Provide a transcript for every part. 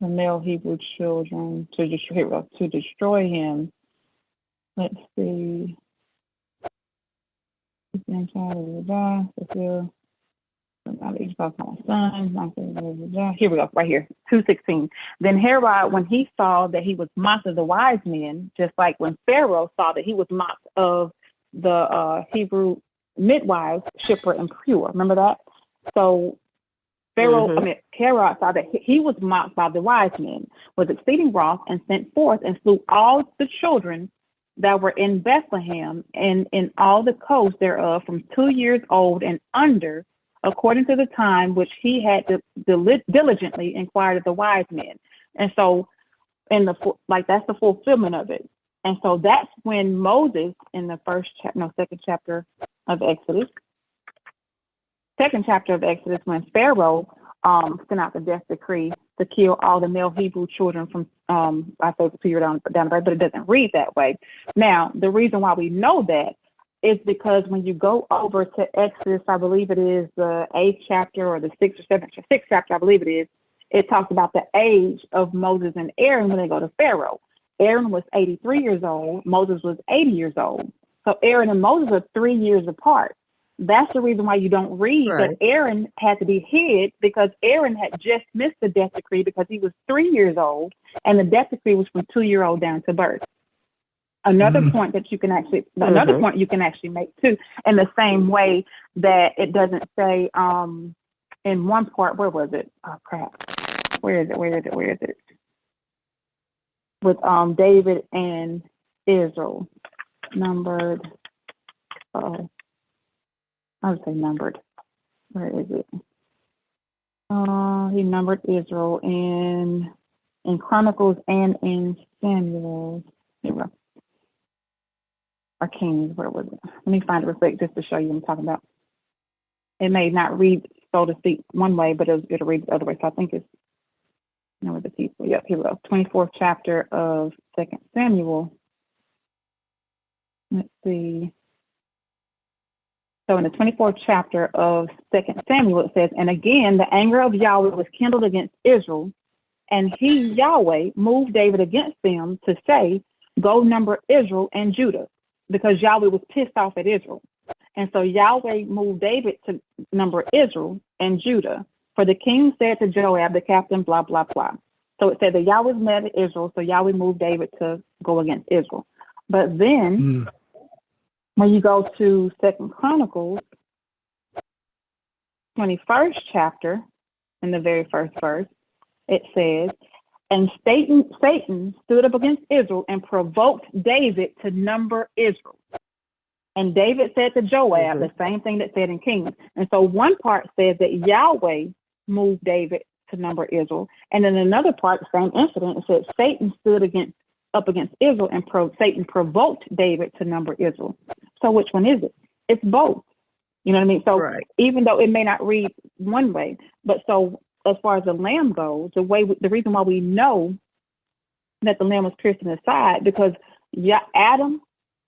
the male Hebrew children to destroy him. Let's see. Here we go, right here, 2:16. Then Herod, when he saw that he was mocked of the wise men, just like when Pharaoh saw that he was mocked of the Hebrew midwives, shipper and pure. Remember that? So Herod saw that he was mocked by the wise men, was exceeding wroth, and sent forth and slew all the children that were in Bethlehem and in all the coast thereof from 2 years old and under, according to the time which he had diligently inquired of the wise men. And so, that's the fulfillment of it. And so that's when Moses, in the second chapter of Exodus, when Pharaoh sent out the death decree to kill all the male Hebrew children from, I say it's 2 years down the road, but it doesn't read that way. Now, the reason why we know that is because when you go over to Exodus, I believe it is the 8th chapter or the 6th or 6th chapter, I believe it is, it talks about the age of Moses and Aaron when they go to Pharaoh. Aaron was 83 years old, Moses was 80 years old. So Aaron and Moses are 3 years apart. That's the reason why you don't read that Aaron had to be hid, because Aaron had just missed the death decree because he was 3 years old, and the death decree was from 2-year-old down to birth. Another point that you can actually, make too, in the same way that it doesn't say in one part, where was it? Oh crap, where is it? With David and Israel, numbered. I would say numbered. Where is it? He numbered Israel in Chronicles and in Samuel. Here we go. Or Kings, where was it? Let me find it real quick just to show you what I'm talking about. It may not read, so to speak, one way, but it'll read the other way. So I think it's, with the people. Yep, here we go. 24th chapter of 2 Samuel. Let's see. So in the 24th chapter of 2 Samuel, it says, and again, the anger of Yahweh was kindled against Israel, and he, Yahweh, moved David against them to say, go number Israel and Judah, because Yahweh was pissed off at Israel. And so Yahweh moved David to number Israel and Judah. For the king said to Joab, the captain, blah, blah, blah. So it said that Yahweh met Israel, so Yahweh moved David to go against Israel. But then when you go to 2 Chronicles, 21st chapter, in the very first verse, it says, and Satan stood up against Israel and provoked David to number Israel. And David said to Joab the same thing that said in Kings. And so one part says that Yahweh moved David to number Israel. And then another part, the same incident, it said Satan stood up against Israel and Satan provoked David to number Israel. So which one is it? It's both. You know what I mean? So even though it may not read one way, but so as far as the lamb goes, the reason why we know that the lamb was pierced in the side, because Adam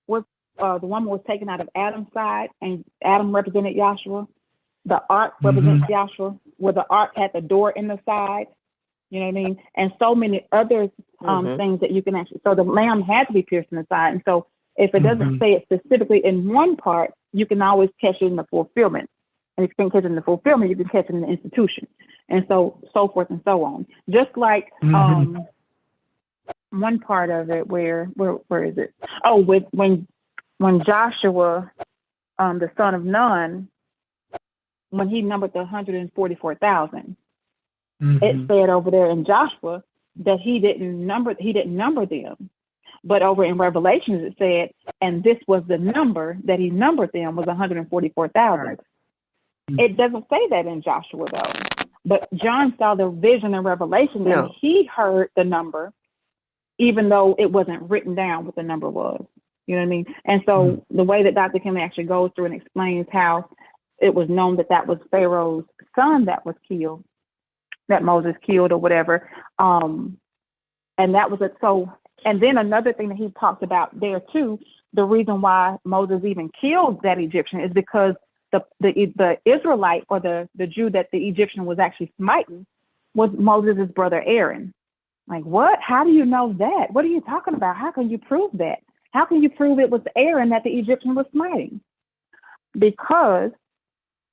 was the woman was taken out of Adam's side, and Adam represented Joshua. The ark represents Joshua, where the ark had the door in the side. You know what I mean? And so many other things that you can actually. So the lamb had to be pierced in the side, and so if it doesn't say it specifically in one part, you can always catch it in the fulfillment. And if you can catch it in the fulfillment, you can catch it in the institution, and so forth and so on. Just like one part of it, where is it? Oh, when Joshua, the son of Nun, when he numbered the 144,000, it said over there in Joshua that he didn't number them. But over in Revelations, it said, and this was the number that he numbered them, was 144,000. Right. It doesn't say that in Joshua, though. But John saw the vision in Revelation, and he heard the number, even though it wasn't written down what the number was. You know what I mean? And so the way that Dr. Kim actually goes through and explains how it was known that that was Pharaoh's son that was killed, that Moses killed or whatever. And that was it. So, and then another thing that he talks about there too, the reason why Moses even killed that Egyptian is because the Israelite or the Jew that the Egyptian was actually smiting was Moses' brother Aaron. Like, what? How do you know that? What are you talking about? How can you prove that? How can you prove it was Aaron that the Egyptian was smiting? Because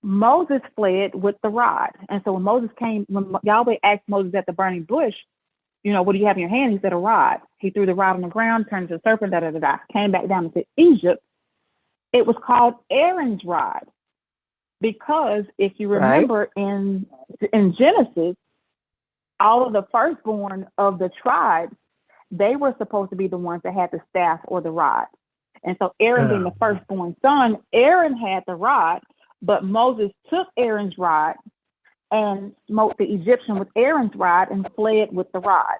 Moses fled with the rod. And so when Moses came, when Yahweh asked Moses at the burning bush, what do you have in your hand? He said, a rod. He threw the rod on the ground, turned into a serpent, came back down into Egypt. It was called Aaron's rod. Because if you remember in Genesis, all of the firstborn of the tribes, they were supposed to be the ones that had the staff or the rod. And so Aaron being the firstborn son, Aaron had the rod, but Moses took Aaron's rod and smote the Egyptian with Aaron's rod and fled with the rod.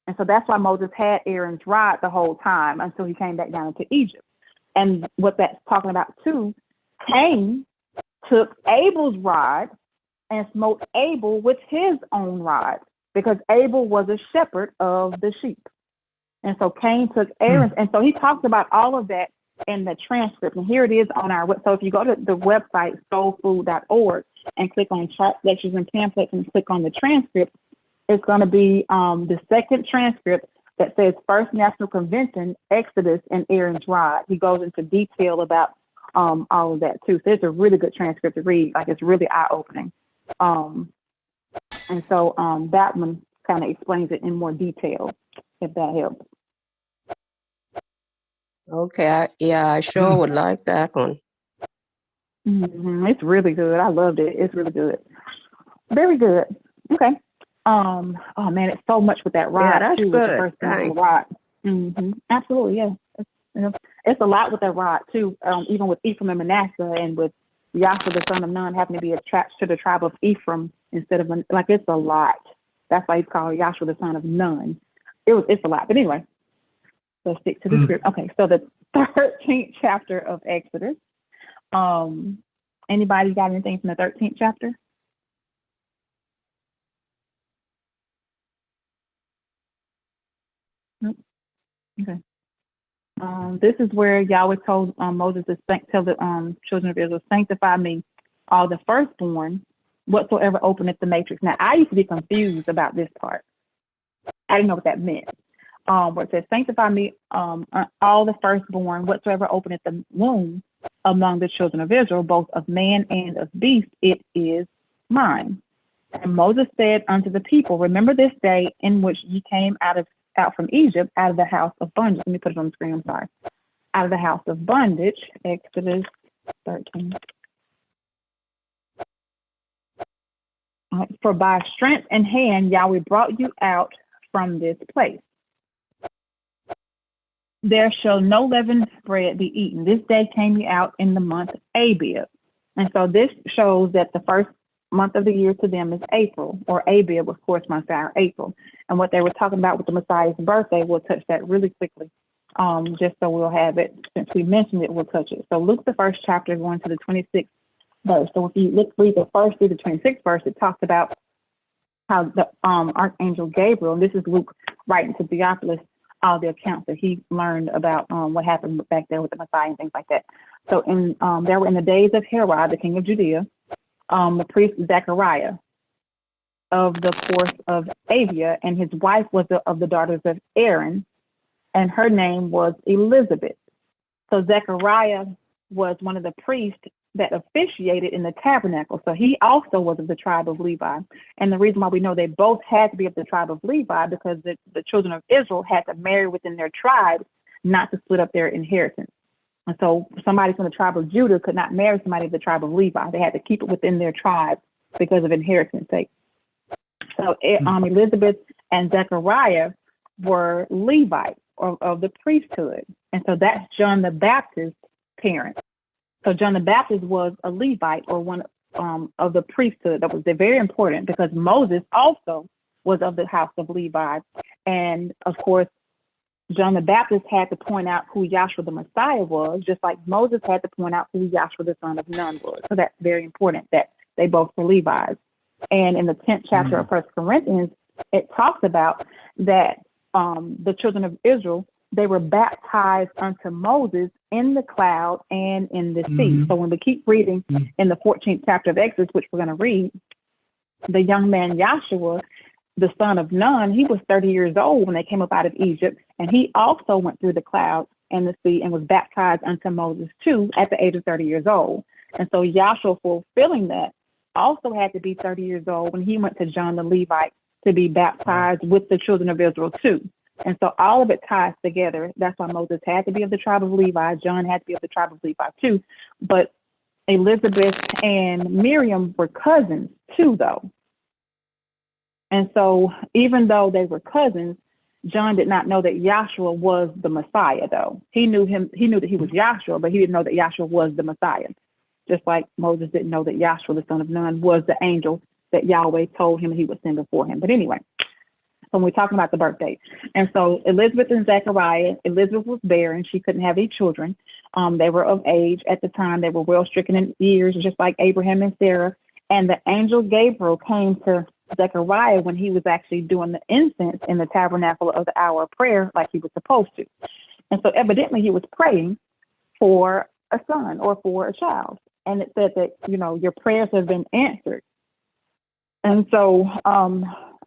And so that's why Moses had Aaron's rod the whole time until he came back down into Egypt. And what that's talking about too, Cain took Abel's rod and smote Abel with his own rod, because Abel was a shepherd of the sheep. And so Cain took Aaron's, and so he talks about all of that in the transcript. And here it is on our website. So if you go to the website, soulfood.org, and click on chart lectures and pamphlets and click on the transcript, it's going to be the second transcript that says First National Convention, Exodus, and Aaron's Rod. He goes into detail about all of that too. So it's a really good transcript to read. Like, it's really eye-opening. And so that one kind of explains it in more detail, if that helps. Okay, I sure would like that one. It's really good. I loved it. It's really good. Very good. Okay. Oh man, it's so much with that rod. Yeah, that's too, good. With the first one on the rod. Absolutely, yeah. It's a lot with that rod too. Even with Ephraim and Manasseh, and with Joshua the son of Nun having to be attached to the tribe of Ephraim instead of, like, it's a lot. That's why he's called Joshua the son of Nun. It's a lot. But anyway, let's stick to the script. Okay, so the 13th chapter of Exodus. Anybody got anything from the 13th chapter? Nope. Okay. This is where Yahweh told Moses to tell the children of Israel, sanctify me, all the firstborn, whatsoever openeth the matrix. Now, I used to be confused about this part. I didn't know what that meant. Where it says, sanctify me, all the firstborn, whatsoever openeth the womb among the children of Israel, both of man and of beast, it is mine. And Moses said unto the people, remember this day in which ye came out from Egypt, out of the house of bondage. Let me put it on the screen, I'm sorry. Out of the house of bondage, Exodus 13. For by strength and hand Yahweh brought you out from this place. There shall no leavened bread be eaten. This day came you out in the month Abib. And so this shows that the first month of the year to them is April, or Abib, of course, month are April. And what they were talking about with the Messiah's birthday, we'll touch that really quickly, just so we'll have it. Since we mentioned it, we'll touch it. So Luke, the first chapter, going to the 26th verse. So if you read the first through the 26th verse, it talks about how the Archangel Gabriel, and this is Luke writing to Theophilus, all the accounts that he learned about what happened back there with the Messiah and things like that. So there were in the days of Herod, the king of Judea, the priest Zechariah of the fourth of Abia, and his wife was of the daughters of Aaron, and her name was Elizabeth. So Zechariah was one of the priests that officiated in the tabernacle. So he also was of the tribe of Levi. And the reason why we know they both had to be of the tribe of Levi, because the children of Israel had to marry within their tribes, not to split up their inheritance. And so somebody from the tribe of Judah could not marry somebody of the tribe of Levi. They had to keep it within their tribe because of inheritance sake. So Elizabeth and Zechariah were Levites, or of the priesthood. And so that's John the Baptist's parents. So John the Baptist was a Levite, or one of the priesthood. That was very important, because Moses also was of the house of Levi. And of course, John the Baptist had to point out who Joshua the Messiah was, just like Moses had to point out who Joshua the son of Nun was. So that's very important that they both were Levites. And in the 10th chapter of 1 Corinthians, it talks about that the children of Israel, they were baptized unto Moses in the cloud and in the sea. So when we keep reading in the 14th chapter of Exodus, which we're going to read, the young man Joshua, the son of Nun, he was 30 years old when they came up out of Egypt, and he also went through the cloud and the sea and was baptized unto Moses too at the age of 30 years old. And so Yahshua, fulfilling that, also had to be 30 years old when he went to John the Levite to be baptized with the children of Israel too. And so all of it ties together. That's why Moses had to be of the tribe of Levi. John had to be of the tribe of Levi too. But Elizabeth and Miriam were cousins too, though. And so even though they were cousins, John did not know that Yahshua was the Messiah, though. He knew that he was Yahshua, but he didn't know that Yahshua was the Messiah. Just like Moses didn't know that Yahshua, the son of Nun, was the angel that Yahweh told him he would send before him. But anyway, so we're talking about the birth date. And so Elizabeth and Zechariah, Elizabeth was barren. She couldn't have any children. They were of age at the time. They were well stricken in years, just like Abraham and Sarah. And the angel Gabriel came to Zechariah when he was actually doing the incense in the tabernacle of the hour of prayer like he was supposed to. And so evidently he was praying for a son or for a child. And it said that, your prayers have been answered. And so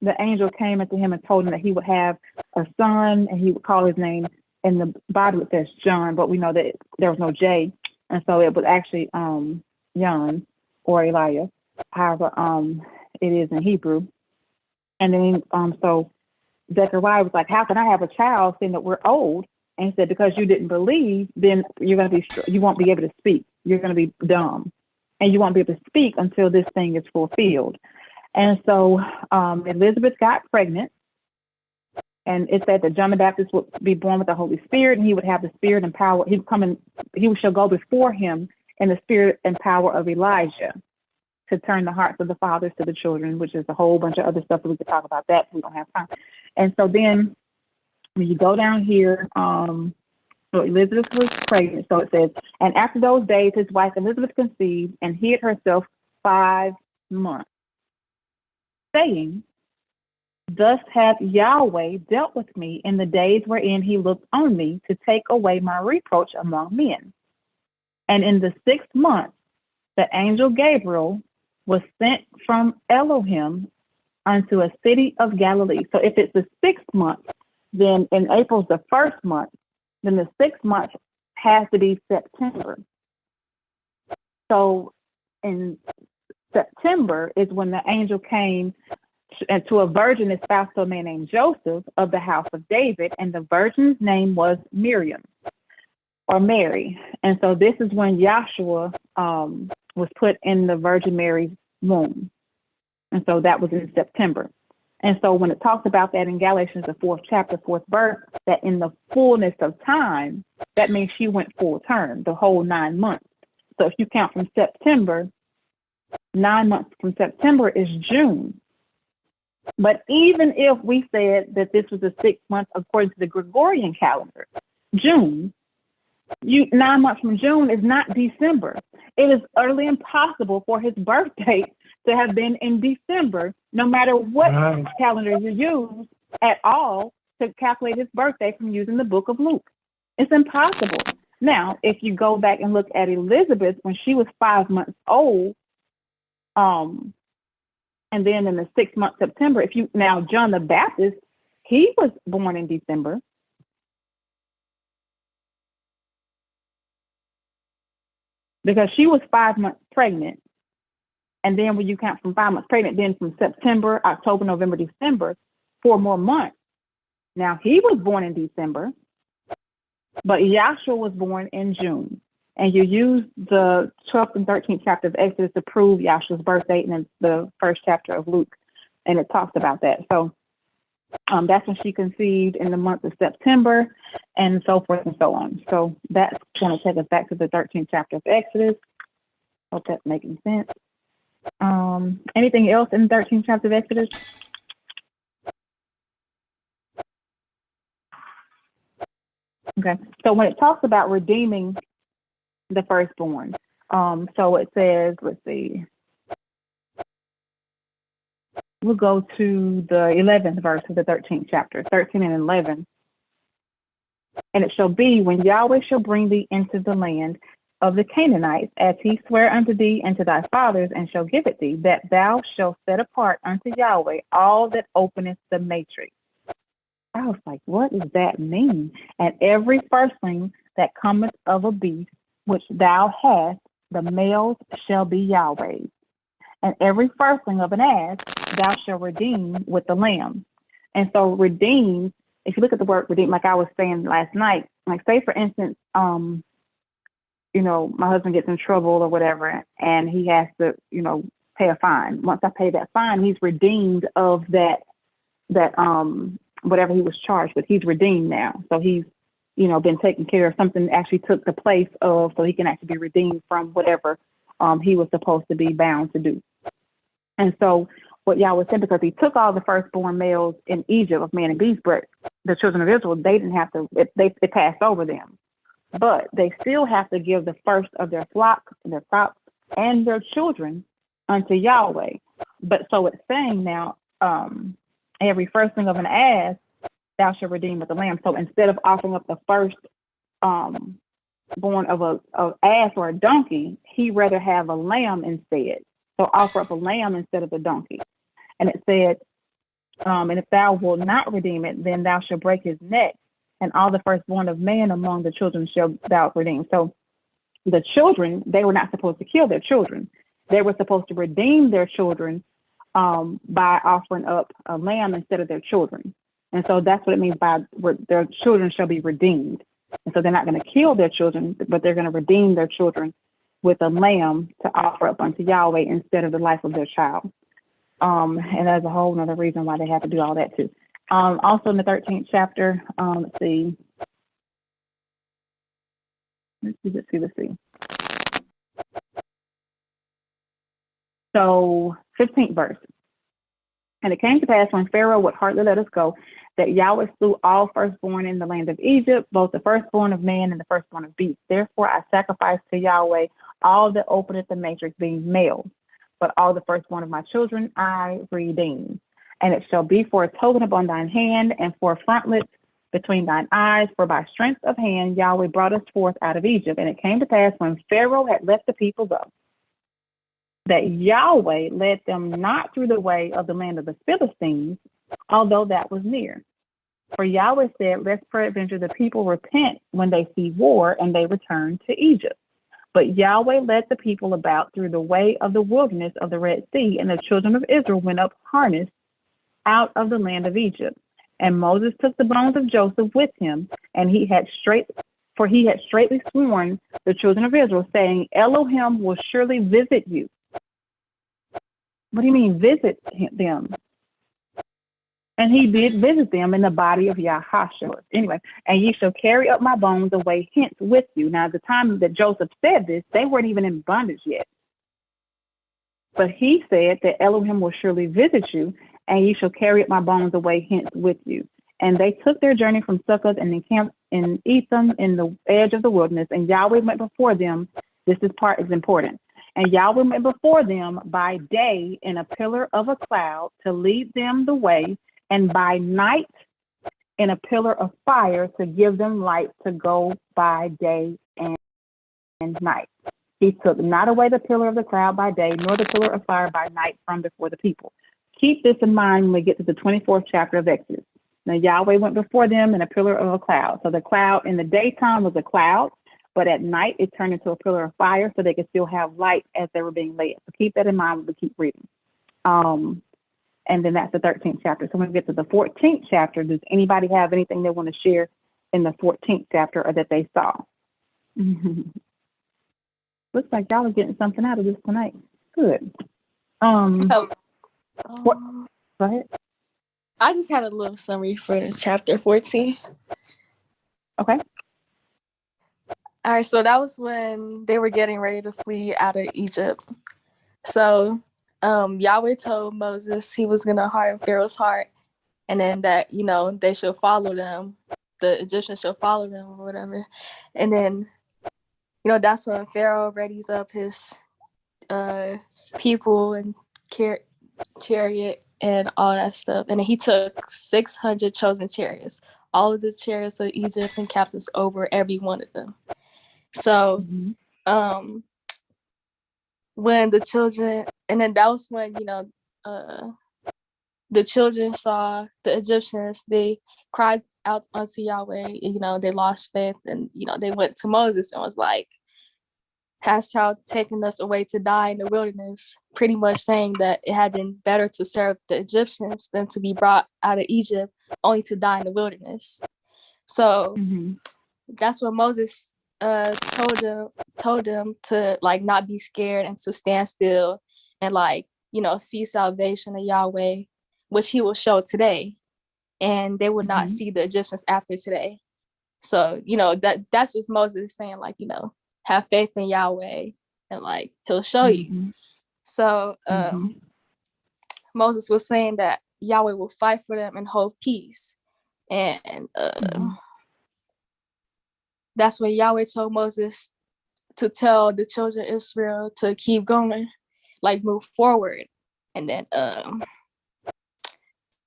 the angel came into him and told him that he would have a son and he would call his name. In the Bible it says John, but we know that there was no J. And so it was actually Jan or Elijah, however it is in Hebrew. And then so Zechariah was like, how can I have a child seeing that we're old? And he said, because you didn't believe, then you won't be able to speak. You're going to be dumb. And you won't be able to speak until this thing is fulfilled. And so Elizabeth got pregnant. And it said that John the Baptist would be born with the Holy Spirit, and he would have the spirit and power. He shall go before him in the spirit and power of Elijah to turn the hearts of the fathers to the children, which is a whole bunch of other stuff that we could talk about that. We don't have time. And so then when you go down here, so Elizabeth was pregnant. So it says, and after those days, his wife Elizabeth conceived and hid herself 5 months, saying, thus hath Yahweh dealt with me in the days wherein he looked on me to take away my reproach among men. And in the 6th month, the angel Gabriel was sent from Elohim unto a city of Galilee. So if it's the 6th month, then in April's the 1st month, then the 6th month has to be September. So in September is when the angel came to a virgin espoused to a man named Joseph of the house of David, and the virgin's name was Miriam or Mary. And so this is when Yahshua was put in the Virgin Mary's womb. And so that was in September. And so when it talks about that in Galatians, the 4th chapter, 4th verse, that in the fullness of time, that means she went full term, the whole 9 months. So if you count from September, 9 months from September is June. But even if we said that this was the 6th month according to the Gregorian calendar, June, 9 months from June is not December. It is utterly impossible for his birth date to have been in December, no matter what calendar you use at all to calculate his birthday from using the book of Luke. It's impossible. Now, if you go back and look at Elizabeth when she was 5 months old, and then in the 6th month, September, John the Baptist, he was born in December. Because she was 5 months pregnant. And then when you count from 5 months pregnant, then from September, October, November, December, 4 more months. Now he was born in December, but Yahshua was born in June. And you use the 12th and 13th chapter of Exodus to prove Yahshua's birth date, and then the 1st chapter of Luke, and it talks about that. So that's when she conceived in the month of September, and so forth and so on. So that's going to take us back to the 13th chapter of Exodus. Hope that's making sense. Anything else in the 13th chapter of Exodus? Okay, so when it talks about redeeming the firstborn, so it says, let's see, we'll go to the 11th verse of the 13th chapter, 13 and 11. And it shall be when Yahweh shall bring thee into the land of the Canaanites, as he sware unto thee and to thy fathers, and shall give it thee, that thou shalt set apart unto Yahweh all that openeth the matrix. I was like, what does that mean? And every firstling that cometh of a beast which thou hast, the males shall be Yahweh's. And every firstling of an ass thou shalt redeem with the lamb. And so redeem, if you look at the word redeem, like I was saying last night, like say for instance, you know, my husband gets in trouble or whatever, and he has to, you know, pay a fine. Once I pay that fine, he's redeemed of that whatever he was charged with. He's redeemed now. So he's, you know, been taken care of. Something actually took the place of, so he can actually be redeemed from whatever he was supposed to be bound to do. And so what Yahweh said, because he took all the firstborn males in Egypt of man and beast, but the children of Israel, they didn't have to, it passed over them. But they still have to give the first of their flock, their crops, and their children unto Yahweh. But so it's saying now, every firstling of an ass, thou shalt redeem with the lamb. So instead of offering up the first born of a ass or a donkey, he rather have a lamb instead. So offer up a lamb instead of a donkey. And it said, and if thou wilt not redeem it, then thou shalt break his neck, and all the firstborn of man among the children shall thou redeem. So the children, they were not supposed to kill their children. They were supposed to redeem their children by offering up a lamb instead of their children. And so that's what it means by their children shall be redeemed. And so they're not going to kill their children, but they're going to redeem their children with a lamb to offer up unto Yahweh instead of the life of their child. And there's a whole other reason why they have to do all that too. Also in the 13th chapter, let's see. So 15th verse. And it came to pass when Pharaoh would hardly let us go, that Yahweh slew all firstborn in the land of Egypt, both the firstborn of man and the firstborn of beast. Therefore I sacrificed to Yahweh all that openeth the matrix, being male, but all the firstborn of my children I redeem. And it shall be for a token upon thine hand, and for a frontlet between thine eyes, for by strength of hand Yahweh brought us forth out of Egypt. And it came to pass when Pharaoh had let the people go, that Yahweh led them not through the way of the land of the Philistines, although that was near. For Yahweh said, lest peradventure the people repent when they see war, and they return to Egypt. But Yahweh led the people about through the way of the wilderness of the Red Sea, and the children of Israel went up harnessed out of the land of Egypt. And Moses took the bones of Joseph with him, and he had straightly sworn the children of Israel, saying, Elohim will surely visit you. What do you mean visit them? And he did visit them in the body of Yahashua. Anyway, and ye shall carry up my bones away hence with you. Now, at the time that Joseph said this, they weren't even in bondage yet. But he said that Elohim will surely visit you, and ye shall carry up my bones away hence with you. And they took their journey from Succoth and encamped in Etham in the edge of the wilderness, and Yahweh went before them. This part is important. And Yahweh went before them by day in a pillar of a cloud to lead them the way, and by night in a pillar of fire to give them light to go by day and night. He took not away the pillar of the cloud by day, nor the pillar of fire by night from before the people. Keep this in mind when we get to the 24th chapter of Exodus. Now Yahweh went before them in a pillar of a cloud. So the cloud in the daytime was a cloud, but at night it turned into a pillar of fire so they could still have light as they were being led. So keep that in mind when we keep reading. And then that's the 13th chapter. So when we get to the 14th chapter, does anybody have anything they want to share in the 14th chapter or that they saw? Looks like y'all are getting something out of this tonight. Good. Go ahead. I just had a little summary for the chapter 14. Okay. All right, so that was when they were getting ready to flee out of Egypt. So Yahweh told Moses he was going to harden Pharaoh's heart, and then that, they should follow them. The Egyptians should follow them or whatever. And then, that's when Pharaoh readies up his people and chariot and all that stuff. And then he took 600 chosen chariots, all of the chariots of Egypt, and captains over every one of them. So um when the children, and then that was when the children saw the Egyptians, they cried out unto Yahweh. They lost faith, and they went to Moses and was like, hast thou taken us away to die in the wilderness? Pretty much saying that it had been better to serve the Egyptians than to be brought out of Egypt only to die in the wilderness. So that's what Moses told them to like not be scared and to stand still and like see salvation of Yahweh, which he will show today, and they will not see the Egyptians after today. So that's just Moses saying like have faith in Yahweh and like he'll show you. So Moses was saying that Yahweh will fight for them and hold peace, and that's when Yahweh told Moses to tell the children of Israel to keep going, like move forward. And then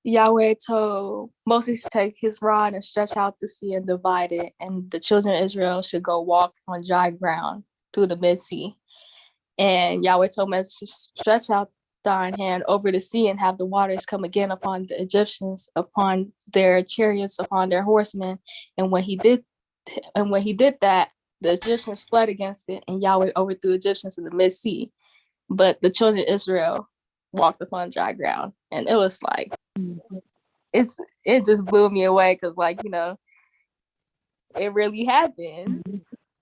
Yahweh told Moses to take his rod and stretch out the sea and divide it, and the children of Israel should go walk on dry ground through the mid-sea. And Yahweh told Moses to stretch out thine hand over the sea and have the waters come again upon the Egyptians, upon their chariots, upon their horsemen. And when he did that, the Egyptians fled against it, and Yahweh overthrew Egyptians in the mid-sea. But the children of Israel walked upon dry ground. And it was like, it just blew me away, because like, it really happened.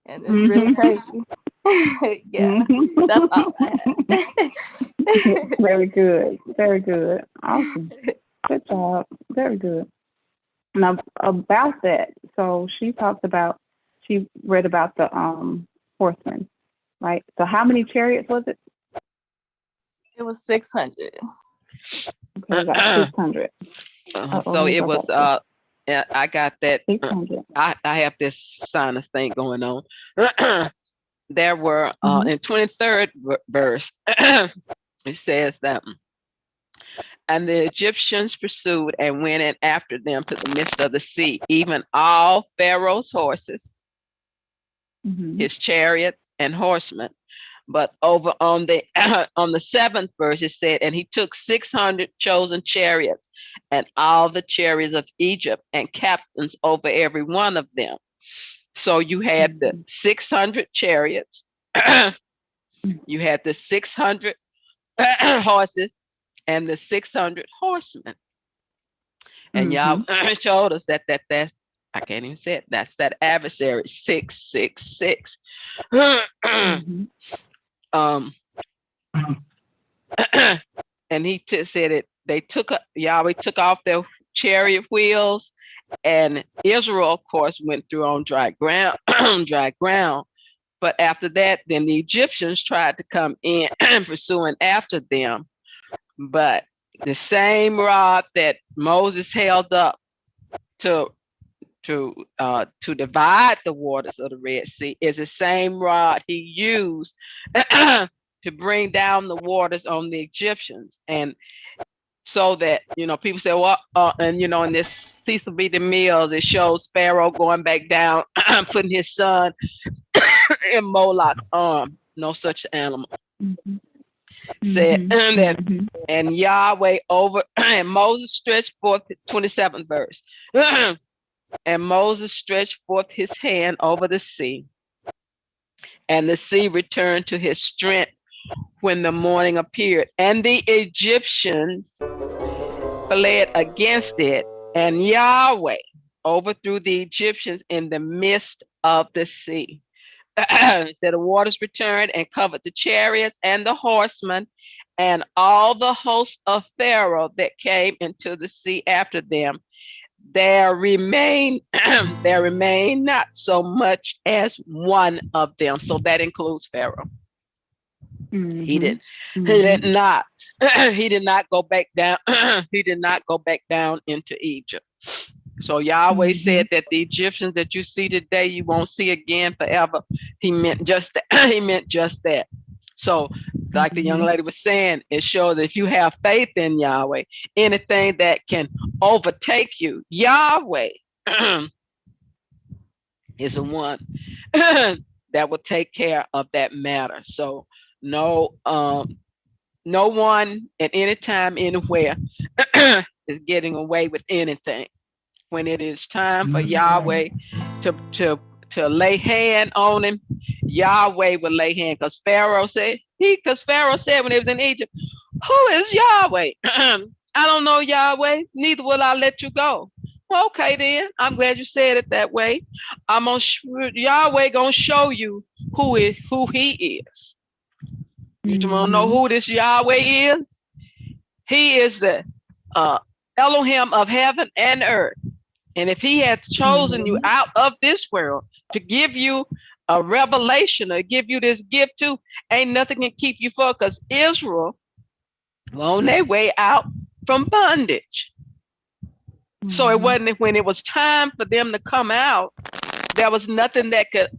And it's really crazy. Yeah, that's all I had. Very good. Very good. Awesome. Good job. Very good. Now about that, so she read about the horsemen, right? So how many chariots was it? It was 600. Okay, I got 600. So it was I got that 600. I have this sinus thing going on. There were in 23rd verse it says that, and the Egyptians pursued and went in after them to the midst of the sea, even all Pharaoh's horses, his chariots and horsemen. But over on the 7th verse, it said, and he took 600 chosen chariots and all the chariots of Egypt and captains over every one of them. So you had the 600 chariots, you had the 600 horses, and the 600 horsemen. And y'all showed us that's, I can't even say it, that's that adversary, 666. And he said it, Yahweh took off their chariot wheels, and Israel, of course, went through on dry ground. But after that, then the Egyptians tried to come in pursuing after them. But the same rod that Moses held up to divide the waters of the Red Sea is the same rod he used to bring down the waters on the Egyptians. And so that, people say, well, and in this Cecil B. DeMille, it shows Pharaoh going back down, putting his son in Moloch's arm. No such animal. Said that, and Yahweh over, and Moses stretched forth, 27th verse, and Moses stretched forth his hand over the sea, and the sea returned to his strength when the morning appeared, and the Egyptians fled against it, and Yahweh overthrew the Egyptians in the midst of the sea. So the waters returned and covered the chariots and the horsemen and all the host of Pharaoh that came into the sea after them. There remained not so much as one of them. So that includes Pharaoh. He did not go back down. He did not go back down into Egypt. So Yahweh said that the Egyptians that you see today, you won't see again forever. He meant just that. He meant just that. So like the young lady was saying, it shows that if you have faith in Yahweh, anything that can overtake you, Yahweh is the one that will take care of that matter. So no, no one at any time, anywhere is getting away with anything. When it is time for Yahweh to lay hand on him, Yahweh will lay hand. Because Pharaoh said when he was in Egypt, who is Yahweh? I don't know Yahweh, neither will I let you go. Well, okay then. I'm glad you said it that way. Yahweh gonna show you who he is. You want to know who this Yahweh is? He is the Elohim of heaven and earth. And if he has chosen you out of this world to give you a revelation or give you this gift too, ain't nothing can keep you from, because Israel were on their way out from bondage. So it wasn't, when it was time for them to come out, there was nothing that could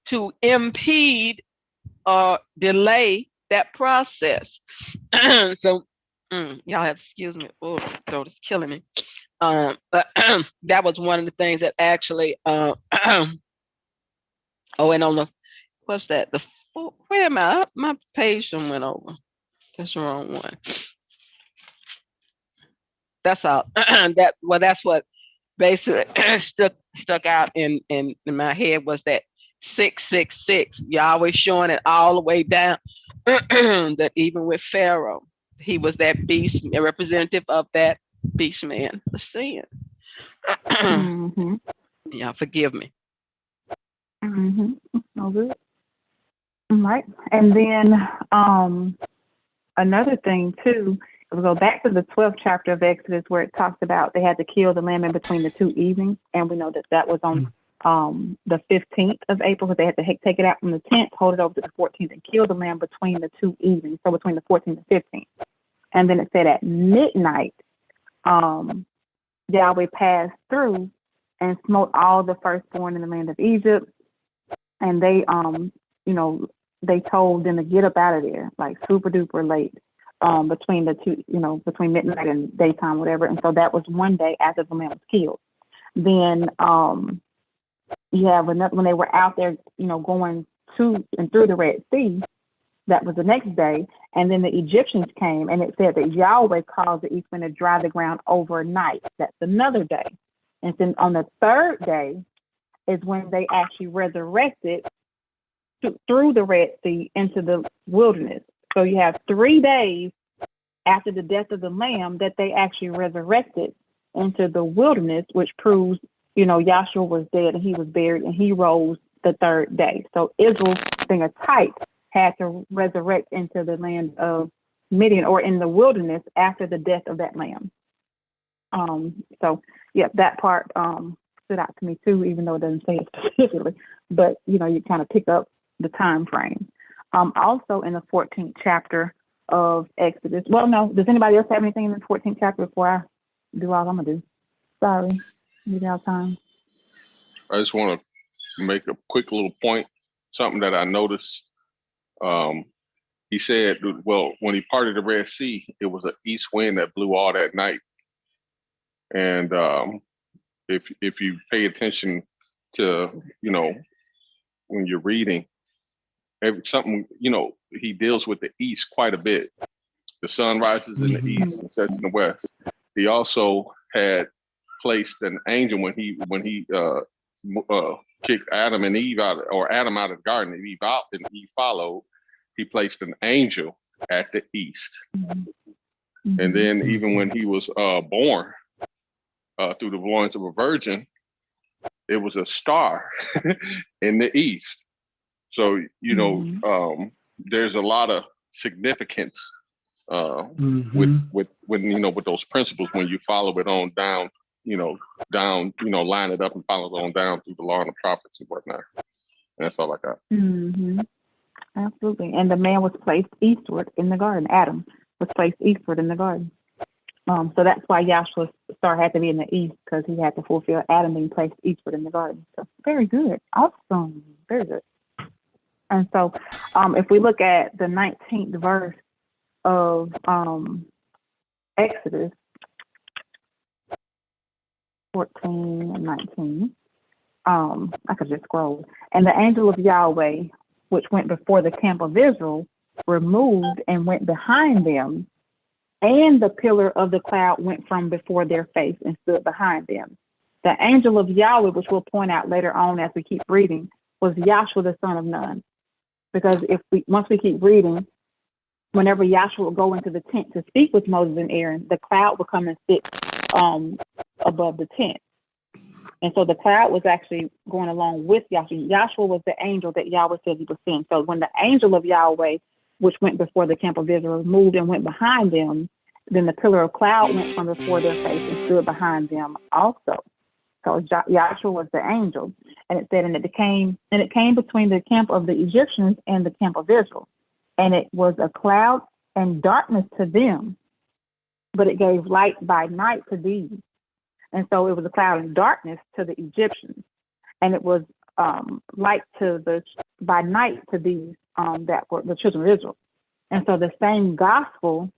to impede or delay that process. So y'all have to excuse me. Oh, throat is killing me. But that was one of the things that actually oh, and on the what's that? Wait a minute, my page done went over. That's the wrong one. That's all. That's what basically stuck out in my head, was that 666. Yahweh showing it all the way down. That even with Pharaoh, he was that beast, a representative of that beast man, the sin. Yeah, forgive me. No good. Right. And then another thing too, we go back to the 12th chapter of Exodus, where it talks about they had to kill the lamb in between the two evenings, and we know that was on the 15th of April, because they had to take it out from the 10th, hold it over to the 14th, and kill the lamb between the two evenings, so between the 14th and 15th. And then it said at midnight, Yahweh passed through and smote all the firstborn in the land of Egypt, and they they told them to get up out of there, like super duper late, between the two, between midnight and daytime, whatever. And so that was one day after the man was killed. Then you have another, when they were out there, going to and through the Red Sea, that was the next day. And then the Egyptians came, and it said that Yahweh caused the east wind to dry the ground overnight. That's another day. And then on the third day is when they actually resurrected through the Red Sea into the wilderness. So you have 3 days after the death of the lamb that they actually resurrected into the wilderness, which proves, Yahshua was dead and he was buried and he rose the third day. So Israel, being a type, had to resurrect into the land of Midian, or in the wilderness, after the death of that lamb. So yeah, that part stood out to me too, even though it doesn't say it specifically, but you kind of pick up the time frame. Also in the 14th chapter of Exodus. Well, no, does anybody else have anything in the 14th chapter before I do all I'm gonna do? Sorry, you got time. I just want to make a quick little point, something that I noticed. He said, well, when he parted the Red Sea, it was an east wind that blew all that night. And if you pay attention to, when you're reading, he deals with the east quite a bit. The sun rises in the east and sets in the west. He also had placed an angel when he kicked Adam and Eve out, or Adam out of the garden, and Eve out, and Eve followed. He placed an angel at the east. And then even when he was born through the loins of a virgin, it was a star in the east. So, there's a lot of significance with those principles when you follow it on down, line it up and follow it on down through the law and the prophets and whatnot. And that's all I got. Absolutely. And the man was placed eastward in the garden. Adam was placed eastward in the garden. So that's why Yahshua's star had to be in the east, because he had to fulfill Adam being placed eastward in the garden. So very good. Awesome. Very good. And so if we look at the 19th verse of Exodus 14 and 19, I could just scroll. And the angel of Yahweh, which went before the camp of Israel, removed and went behind them, and the pillar of the cloud went from before their face and stood behind them. The angel of Yahweh, which we'll point out later on as we keep reading, was Yahshua the son of Nun. Because once we keep reading, whenever Yahshua would go into the tent to speak with Moses and Aaron, the cloud would come and sit above the tent. And so the cloud was actually going along with Yahshua. Yahshua was the angel that Yahweh said he was sent. So when the angel of Yahweh, which went before the camp of Israel, moved and went behind them, then the pillar of cloud went from before their face and stood behind them also. So Yahshua was the angel. And it said, and it came between the camp of the Egyptians and the camp of Israel. And it was a cloud and darkness to them, but it gave light by night to these. And so it was a cloud and darkness to the Egyptians, and it was light by night to these that were the children of Israel. And so the same gospel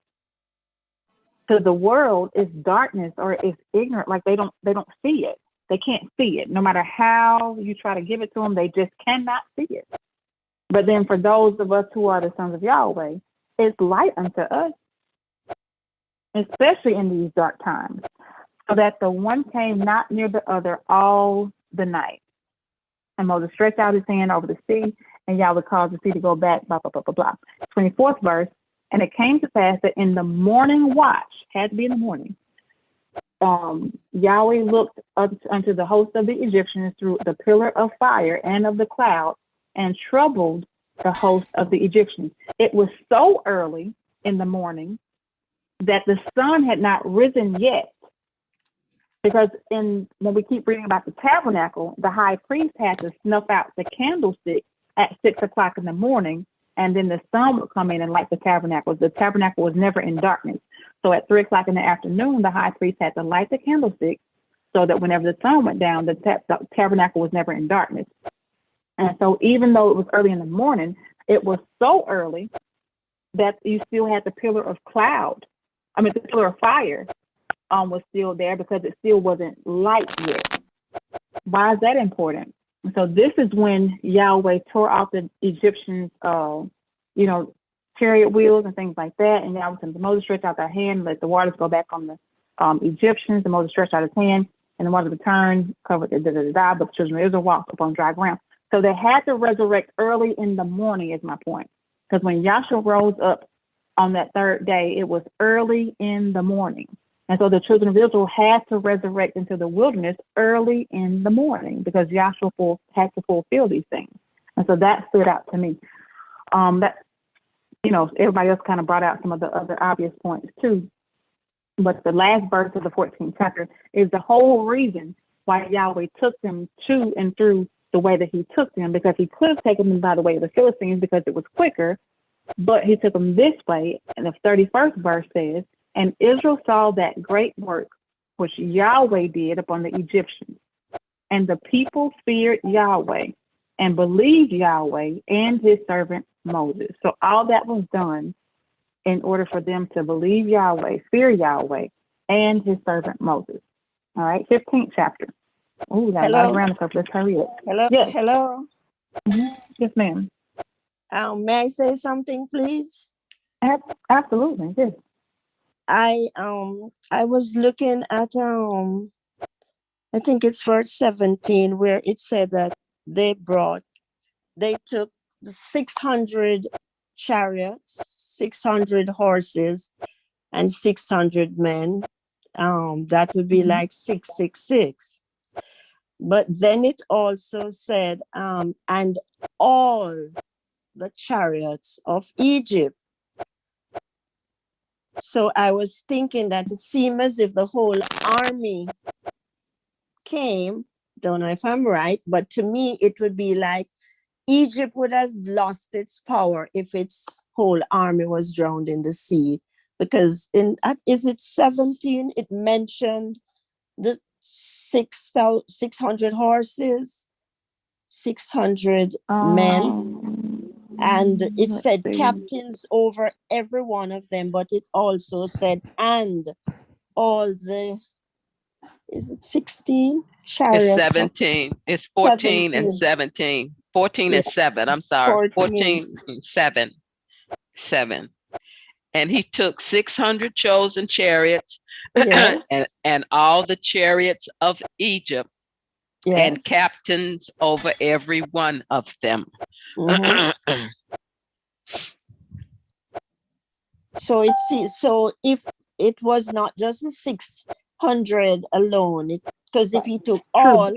to the world is darkness or is ignorant, like they don't see it. They can't see it. No matter how you try to give it to them, they just cannot see it. But then for those of us who are the sons of Yahweh, it's light unto us, especially in these dark times. So that the one came not near the other all the night. And Moses stretched out his hand over the sea, and Yahweh caused the sea to go back, blah, blah, blah, blah, blah. 24th verse, and it came to pass that in the morning watch, had to be in the morning, Yahweh looked up unto the host of the Egyptians through the pillar of fire and of the cloud, and troubled the host of the Egyptians. It was so early in the morning that the sun had not risen yet. Because when we keep reading about the tabernacle, the high priest had to snuff out the candlestick at 6 o'clock in the morning, and then the sun would come in and light the tabernacle. The tabernacle was never in darkness. So at 3 o'clock in the afternoon, the high priest had to light the candlestick so that whenever the sun went down, the tabernacle was never in darkness. And so even though it was early in the morning, it was so early that you still had the pillar of the pillar of fire was still there because it still wasn't light yet. Why is that important? So this is when Yahweh tore off the Egyptians, chariot wheels and things like that. And Yahweh said, Moses stretched out their hand, let the waters go back on the Egyptians. And Moses stretched out his hand, and the waters returned, covered but the children of Israel walked upon dry ground. So they had to resurrect early in the morning, is my point. Because when Yahshua rose up on that third day, it was early in the morning. And so the children of Israel had to resurrect into the wilderness early in the morning because Yahshua had to fulfill these things. And so that stood out to me. Everybody else kind of brought out some of the other obvious points too. But the last verse of the 14th chapter is the whole reason why Yahweh took them to and through the way that he took them, because he could have taken them by the way of the Philistines because it was quicker, but he took them this way. And the 31st verse says, and Israel saw that great work which Yahweh did upon the Egyptians. And the people feared Yahweh and believed Yahweh and his servant Moses. So all that was done in order for them to believe Yahweh, fear Yahweh, and his servant Moses. All right, 15th chapter. Oh, that Hello. around us. Let's hurry up. Hello. Yes. Hello. Mm-hmm. Yes, ma'am. May I say something, please? Absolutely. Yes. I was looking at I think it's verse 17 where it said that they took 600 chariots, 600 horses, and 600 men. That would be like 666. But then it also said, and all the chariots of Egypt. So I was thinking that it seemed as if the whole army came. Don't know if I'm right, but to me, it would be like Egypt would have lost its power if its whole army was drowned in the sea. Because is it 17? It mentioned the 600 horses, 600 men. And it said captains over every one of them, but it also said, and all the Is it 16 It's chariots? 17. It's 14 and 17. 17. 14 Yeah, and 7. I'm sorry. 14. 14 and 7. 7. And he took 600 chosen chariots Yes, and all the chariots of Egypt yes. and captains over every one of them. Mhm. So if it was not just the 600 alone, because if he took all,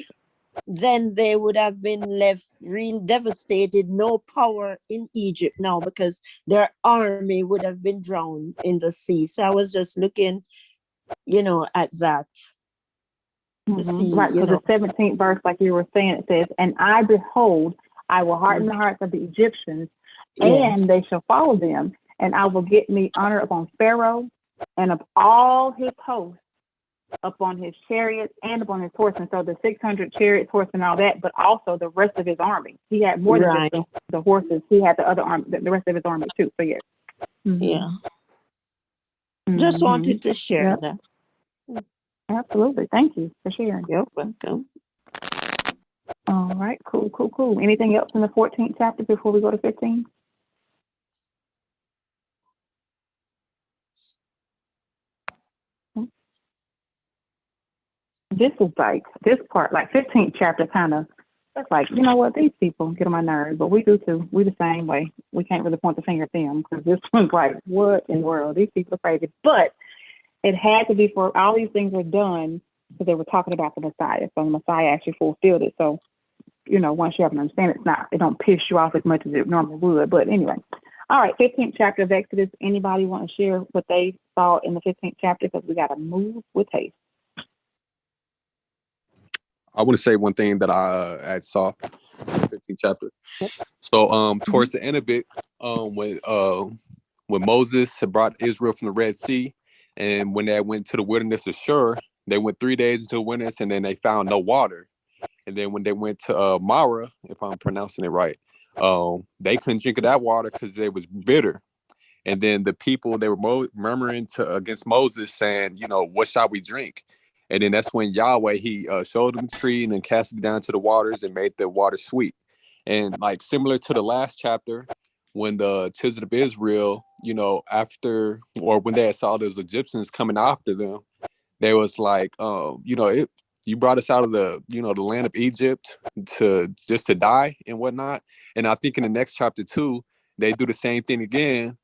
then they would have been left real devastated, no power in Egypt now because their army would have been drowned in the sea. So I was just looking, at that to see, Right. So the 17th verse, like you were saying, it says, "And I behold, I will harden the hearts of the Egyptians, yes, and they shall follow them, and I will get me honor upon Pharaoh and of all his hosts, upon his chariots and upon his horsemen." So the 600 chariots, horsemen, all that, but also the rest of his army. He had more than right, just the horses. He had the other army, the rest of his army too. So yes. yeah. Just wanted to share Yep. that. Absolutely. Thank you for sharing. You're welcome. All right. Cool. Anything else in the 14th chapter before we go to 15? This is like, this part, like 15th chapter kind of, it's like, you know what, these people get on my nerves, but we do too. We the same way. We can't really point the finger at them because this one's like, what in the world? These people are crazy. But it had to be, for all these things were done because they were talking about the Messiah. So the Messiah actually fulfilled it. So, once you have an understanding, it don't piss you off as much as it normally would. But anyway, all right, 15th chapter of Exodus. Anybody want to share what they saw in the 15th chapter? Because we got to move with haste. I want to say one thing that I saw in the 15th chapter. So towards the end of it, when Moses had brought Israel from the Red Sea, and when they went to the wilderness of Shur, they went 3 days into the wilderness, and then they found no water. And then when they went to Mara, if I'm pronouncing it right, they couldn't drink of that water because it was bitter. And then the people, they were murmuring against Moses, saying, what shall we drink? And then that's when Yahweh, he showed them the tree and then cast it down to the waters and made the water sweet. And like similar to the last chapter, when the children of Israel, after, or when they saw those Egyptians coming after them, they was like, you brought us out of the land of Egypt to die and whatnot. And I think in the next chapter too, they do the same thing again.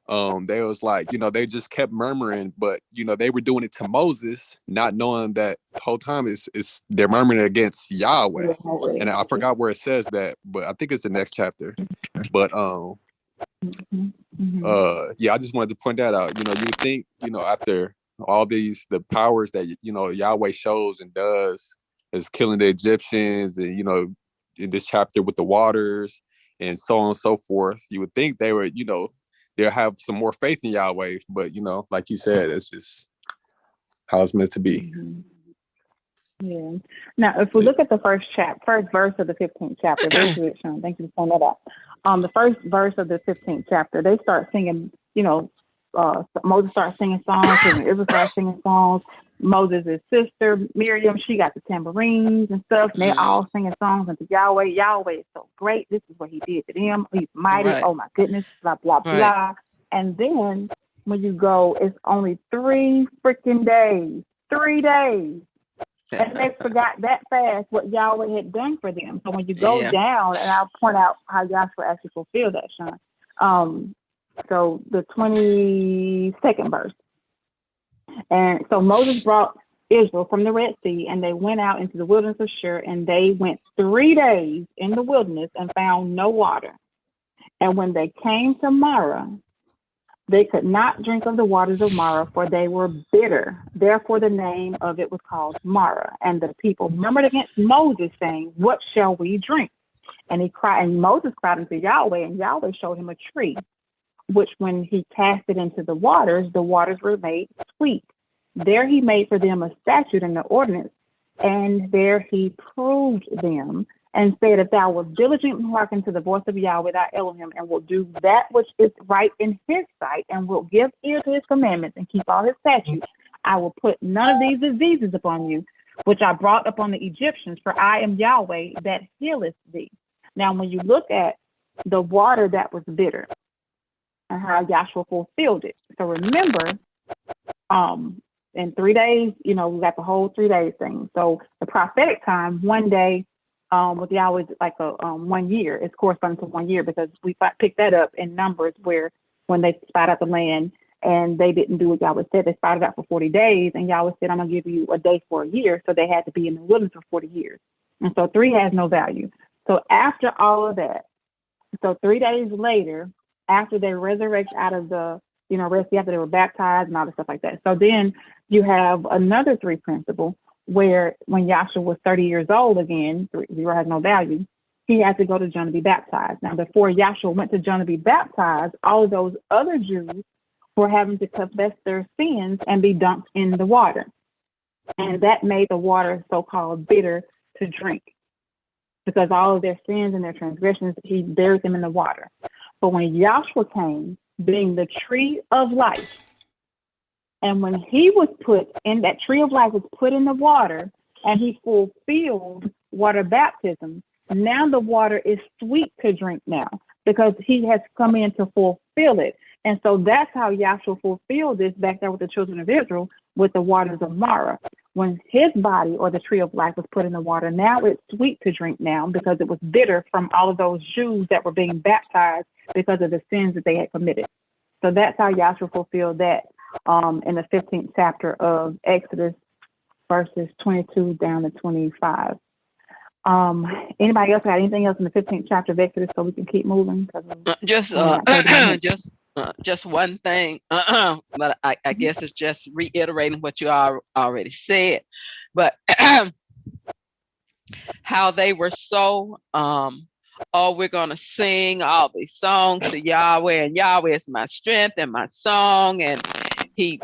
They was like, they just kept murmuring, but they were doing it to Moses, not knowing that the whole time is they're murmuring against Yahweh. And I forgot where it says that, but I think it's the next chapter. But yeah, I just wanted to point that out. You would think, after all the powers that Yahweh shows and does, is killing the Egyptians, and in this chapter with the waters and so on and so forth, you would think they were, they'll have some more faith in Yahweh, but like you said, it's just how it's meant to be. Yeah. Now, if we look at the first verse of the 15th chapter, very good, Sean. Thank you for pointing that out. The first verse of the 15th chapter, they start singing. Moses starts singing songs, and Israel starts singing songs. Moses' sister Miriam, she got the tambourines and stuff, and they all singing songs unto Yahweh. Yahweh is so great. This is what He did to them. He's mighty. Right. Oh my goodness. Blah blah Right. blah. And then when you go, it's only 3 freaking days. 3 days. And they forgot that fast what Yahweh had done for them. So when you go down, and I'll point out how Yahshua actually fulfilled that, Sean. So the 22nd verse. And so Moses brought Israel from the Red Sea, and they went out into the wilderness of Shur, and they went 3 days in the wilderness and found no water. And when they came to Mara, they could not drink of the waters of Mara, for they were bitter. Therefore, the name of it was called Mara. And the people murmured against Moses, saying, "What shall we drink?" And Moses cried unto Yahweh, and Yahweh showed him a tree, which when he cast it into the waters were made sweet. There he made for them a statute and an ordinance, and there he proved them, and said, "If thou wilt diligently hearken to the voice of Yahweh thy Elohim, and wilt do that which is right in his sight, and wilt give ear to his commandments, and keep all his statutes, I will put none of these diseases upon you, which I brought upon the Egyptians, for I am Yahweh that healeth thee. Now, when you look at the water that was bitter and how Yahshua fulfilled it. So remember, in 3 days, we got the whole 3 days thing. So the prophetic time, one day with Yahweh is like a 1 year. It's corresponding to 1 year, because we picked that up in Numbers, where when they spied out the land and they didn't do what Yahweh said, they spied it out for 40 days, and Yahweh said, I'm going to give you a day for a year. So they had to be in the wilderness for 40 years. And so 3 has no value. So after all of that, so 3 days later, after they resurrect out of the Red Sea, after they were baptized and all the stuff like that. So then you have another 3 principle, where when Yahshua was 30 years old again, 0 has no value, he had to go to John to be baptized. Now, before Yahshua went to John to be baptized, all of those other Jews were having to confess their sins and be dunked in the water. And that made the water so-called bitter to drink, because all of their sins and their transgressions, he buried them in the water. But when Yahshua came, being the tree of life, and when he was put in, that tree of life was put in the water, and he fulfilled water baptism, now the water is sweet to drink now, because he has come in to fulfill it. And so that's how Yahshua fulfilled this back there with the children of Israel with the waters of Mara. When his body, or the tree of life, was put in the water, now it's sweet to drink now, because it was bitter from all of those Jews that were being baptized because of the sins that they had committed. So that's how Yahshua fulfilled that in the 15th chapter of Exodus, verses 22 down to 25. Anybody else got anything else in the 15th chapter of Exodus, so we can keep moving? Just one thing, but I guess it's just reiterating what you already said. But how they were so, we're gonna sing all these songs to Yahweh, and Yahweh is my strength and my song, and he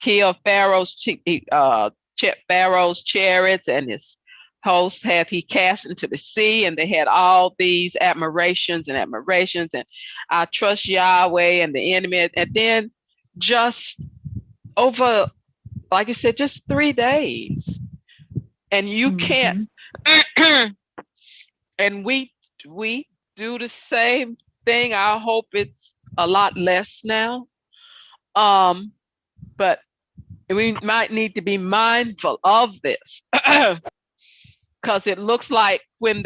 killed Pharaoh's chariots, and his host hath he cast into the sea, and they had all these admirations, and I trust Yahweh and the enemy. And then just over, like I said, just 3 days, and you can't, and we do the same thing. I hope it's a lot less now, but we might need to be mindful of this. Because it looks like when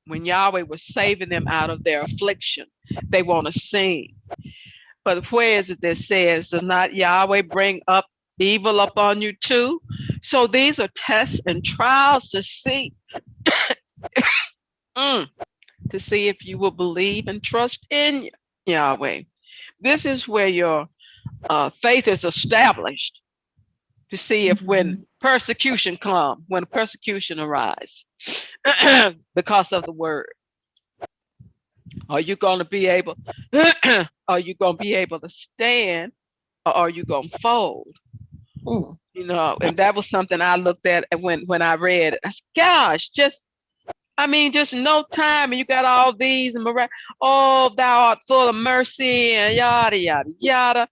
Yahweh was saving them out of their affliction, they want to sing. But where is it that says, does not Yahweh bring up evil upon you too? So these are tests and trials to see, to see if you will believe and trust in Yahweh. This is where your faith is established, to see if when persecution comes, when persecution arises, because of the word, are you going to be able, to stand, or are you going to fold? And that was something I looked at when I read it. I said, gosh, just no time, and you got all these, and oh, thou art full of mercy, and yada, yada, yada.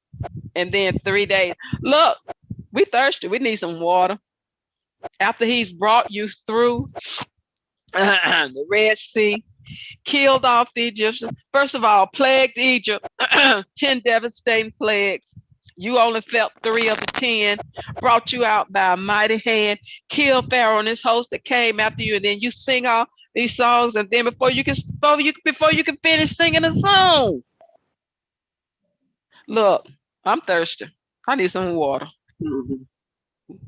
And then 3 days, look, we thirsty, we need some water. After he's brought you through the Red Sea, killed off the Egyptians, first of all, plagued Egypt, 10 devastating plagues. You only felt 3 of the 10, brought you out by a mighty hand, killed Pharaoh and his host that came after you, and then you sing all these songs, and then before you can finish singing a song, look, I'm thirsty. I need some water.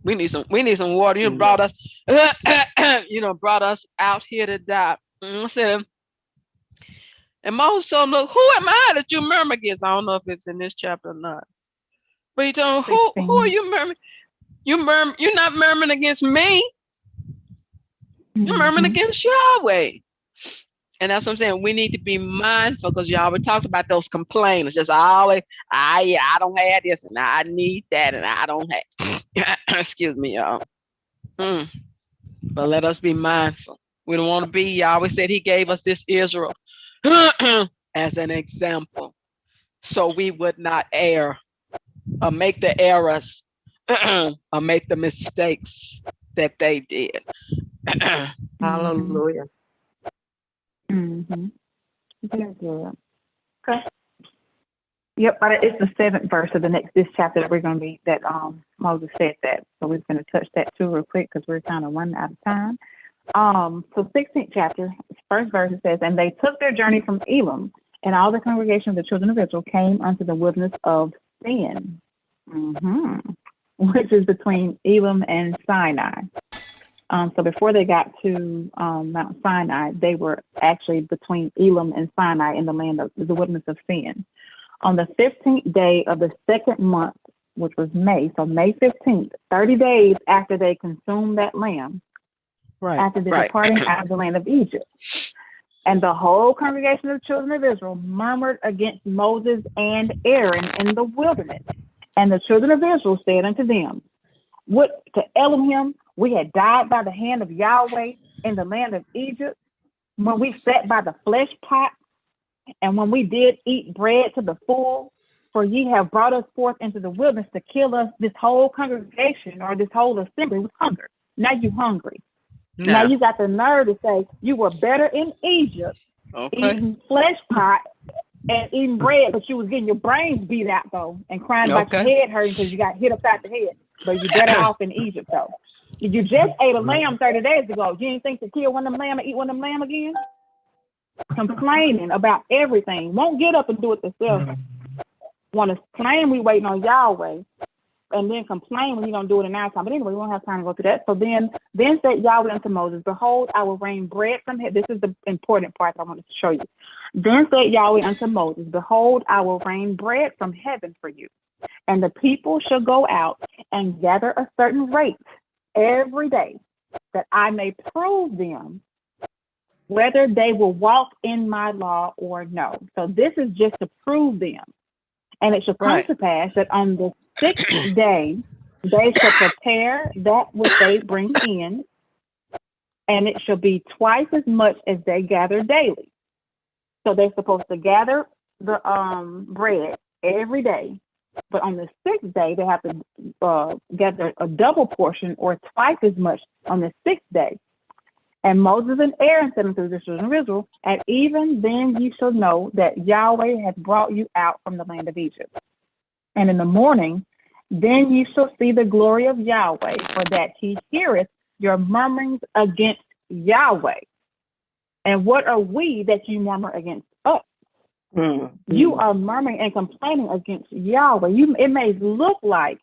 We need some water. You brought us, brought us out here to die. I said, and Moses told him, look, who am I that you murmur against? I don't know if it's in this chapter or not. But he told him, who are you murmuring? You're not murmuring against me. You're murmuring against Yahweh. And that's what I'm saying. We need to be mindful, because Yahweh talked about those complainers. Just always, I don't have this, and I need that, and I don't have. Excuse me, y'all. But let us be mindful. We don't want to be. Yahweh said he gave us this Israel as an example, so we would not err or make the errors or make the mistakes that they did. Hallelujah. Mm-hmm. Very good. Okay. Yep, but it's the 7th verse of this chapter that we're going to be, that Moses said that. So we're going to touch that too real quick because we're kind of running out of time. So 16th chapter, first verse, it says, and they took their journey from Elim, and all the congregation of the children of Israel came unto the wilderness of Sin, which is between Elim and Sinai. So before they got to Mount Sinai, they were actually between Elim and Sinai in the land of the wilderness of Sin. On the 15th day of the 2nd month, which was May, so May 15th, 30 days after they consumed that lamb, after the departing out of the land of Egypt. And the whole congregation of the children of Israel murmured against Moses and Aaron in the wilderness. And the children of Israel said unto them, would to Elohim we had died by the hand of Yahweh in the land of Egypt, when we sat by the flesh pot, and when we did eat bread to the full, for ye have brought us forth into the wilderness to kill us, this whole congregation or this whole assembly with hunger. Now you hungry. Now you got the nerve to say you were better in Egypt, eating flesh pot and eating bread, but you was getting your brains beat out though, and crying about your head hurting because you got hit upside the head. But you're better off in Egypt though. If you just ate a lamb 30 days ago, you didn't think to kill one of them lamb and eat one of them lamb again? Complaining about everything. Won't get up and do it themselves. Want to claim we waiting on Yahweh, and then complain when you don't do it in our time. But anyway, we won't have time to go through that. So then said Yahweh unto Moses, behold, I will rain bread from heaven. This is the important part that I wanted to show you. Then said Yahweh unto Moses, behold, I will rain bread from heaven for you. And the people shall go out and gather a certain rate every day, that I may prove them whether they will walk in my law or no. So this is just to prove them. And it shall come to pass that on the 6th day, they shall prepare that which they bring in, and it shall be twice as much as they gather daily. So they're supposed to gather the bread every day, but on the 6th day, they have to gather a double portion or twice as much on the 6th day. And Moses and Aaron said unto the children of Israel, at even then ye shall know that Yahweh hath brought you out from the land of Egypt. And in the morning, then ye shall see the glory of Yahweh, for that he heareth your murmurings against Yahweh. And what are we that you murmur against us? You are murmuring and complaining against Yahweh. It may look like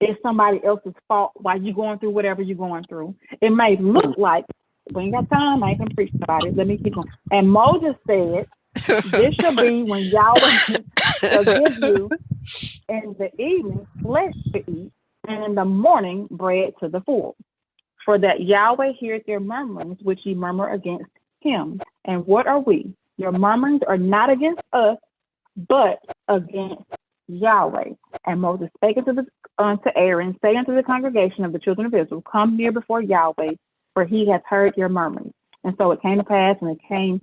it's somebody else's fault while you're going through whatever you're going through. It may look like, we ain't got time, I ain't gonna preach about it. Let me keep going. And Moses said, this shall be when Yahweh shall give you in the evening flesh to eat, and in the morning bread to the full. For that Yahweh hears your murmurings, which ye murmur against him. And what are we? Your murmurings are not against us, but against Yahweh. And Moses spake unto Aaron, say unto the congregation of the children of Israel, come near before Yahweh, for he hath heard your murmurings. And so it came to pass, when it came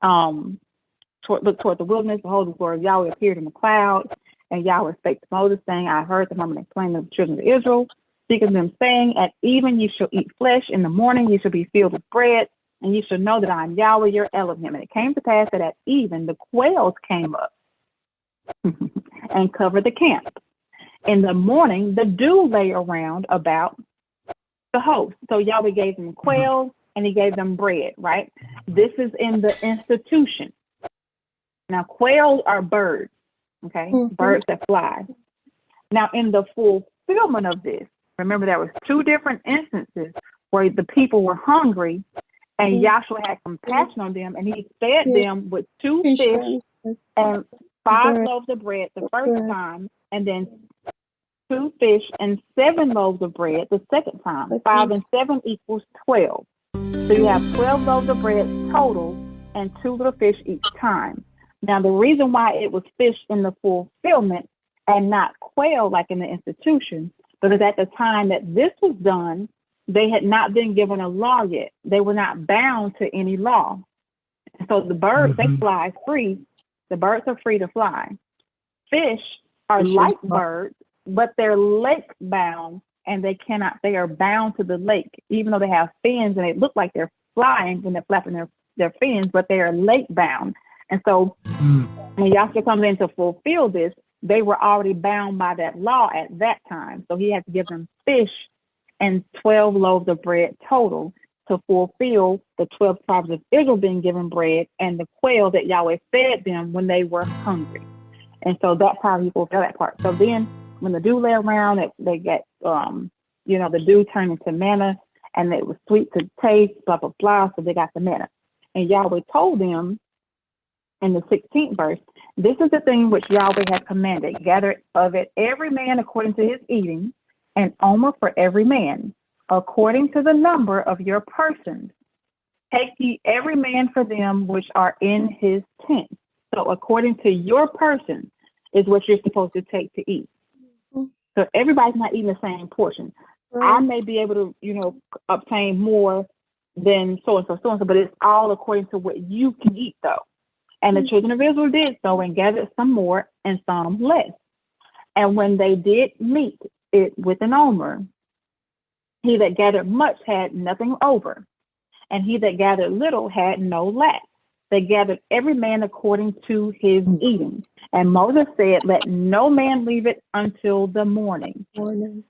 toward the wilderness, behold, the glory of Yahweh appeared in the cloud, and Yahweh spake to Moses, saying, I heard the murmuring and complaining of the children of Israel, speaking to them, saying, at even ye shall eat flesh, in the morning ye shall be filled with bread, and ye shall know that I am Yahweh your Elohim. And it came to pass that at even the quails came up and covered the camp. In the morning the dew lay around about the host. So Yahweh gave them quails and he gave them bread, right? This is in the institution. Now quails are birds, okay? Birds that fly. Now in the fulfillment of this, remember there was 2 different instances where the people were hungry and Yahshua had compassion on them, and he fed them with 2 fish and 5 loaves of bread the first time, and then 2 fish and 7 loaves of bread the second time. 5 and 7 equals 12. So you have 12 loaves of bread total and 2 little fish each time. Now the reason why it was fish in the fulfillment and not quail like in the institution, because at the time that this was done, they had not been given a law yet. They were not bound to any law. And so the birds, they Mhm. fly free. The birds are free to fly. Fish are Fish is like fly- birds, but they're lake bound and they are bound to the lake, even though they have fins and they look like they're flying when they're flapping their fins, but they are lake bound. And so Mm. when Yahshua comes in to fulfill this, they were already bound by that law at that time. So he had to give them fish and 12 loaves of bread total to fulfill the 12 tribes of Israel being given bread and the quail that Yahweh fed them when they were hungry. And so that's how he fulfilled that part. So then when the dew lay around, they get, the dew turned into manna and it was sweet to taste, blah, blah, blah. So they got the manna. And Yahweh told them in the 16th verse, this is the thing which Yahweh has commanded. Gather of it every man according to his eating, and omer for every man, according to the number of your persons. Take ye every man for them which are in his tent. So according to your person is what you're supposed to take to eat. So everybody's not eating the same portion. I may be able to, obtain more than so-and-so, but it's all according to what you can eat though. And the children of Israel did so and gathered some more and some less. And when they did meet it with an omer, he that gathered much had nothing over, and he that gathered little had no lack. They gathered every man according to his eating. And Moses said, let no man leave it until the morning.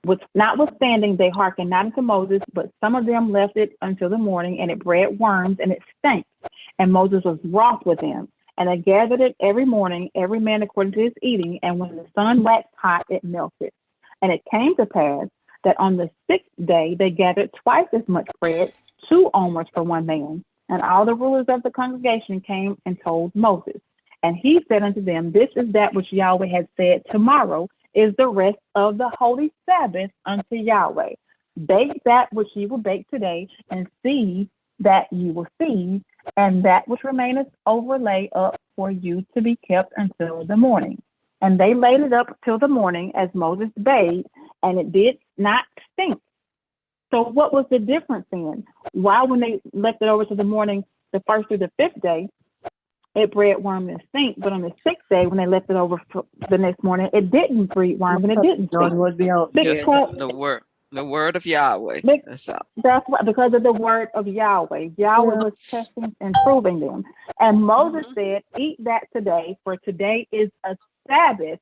Which notwithstanding, they hearkened not unto Moses, but some of them left it until the morning, and it bred worms, and it stank. And Moses was wroth with them. And they gathered it every morning, every man according to his eating. And when the sun waxed hot, it melted. And it came to pass that on the 6th day they gathered twice as much bread, 2 omers for one man. And all the rulers of the congregation came and told Moses. And he said unto them, this is that which Yahweh had said, tomorrow is the rest of the holy Sabbath unto Yahweh. Bake that which ye will bake today, and seethe that ye will seethe, and that which remaineth overlay up for you to be kept until the morning. And they laid it up till the morning as Moses bade, and it did not stink. So what was the difference then? Why when they left it over to the morning, the 1st through the 5th day, it bred worm and stink, but on the 6th day, when they left it over for the next morning, it didn't breed worm and it didn't God stink. would be out Just there. the word of Yahweh. Big- That's all. That's why, because of the word of Yahweh. Yahweh was testing and proving them. And Moses said, eat that today, for today is a Sabbath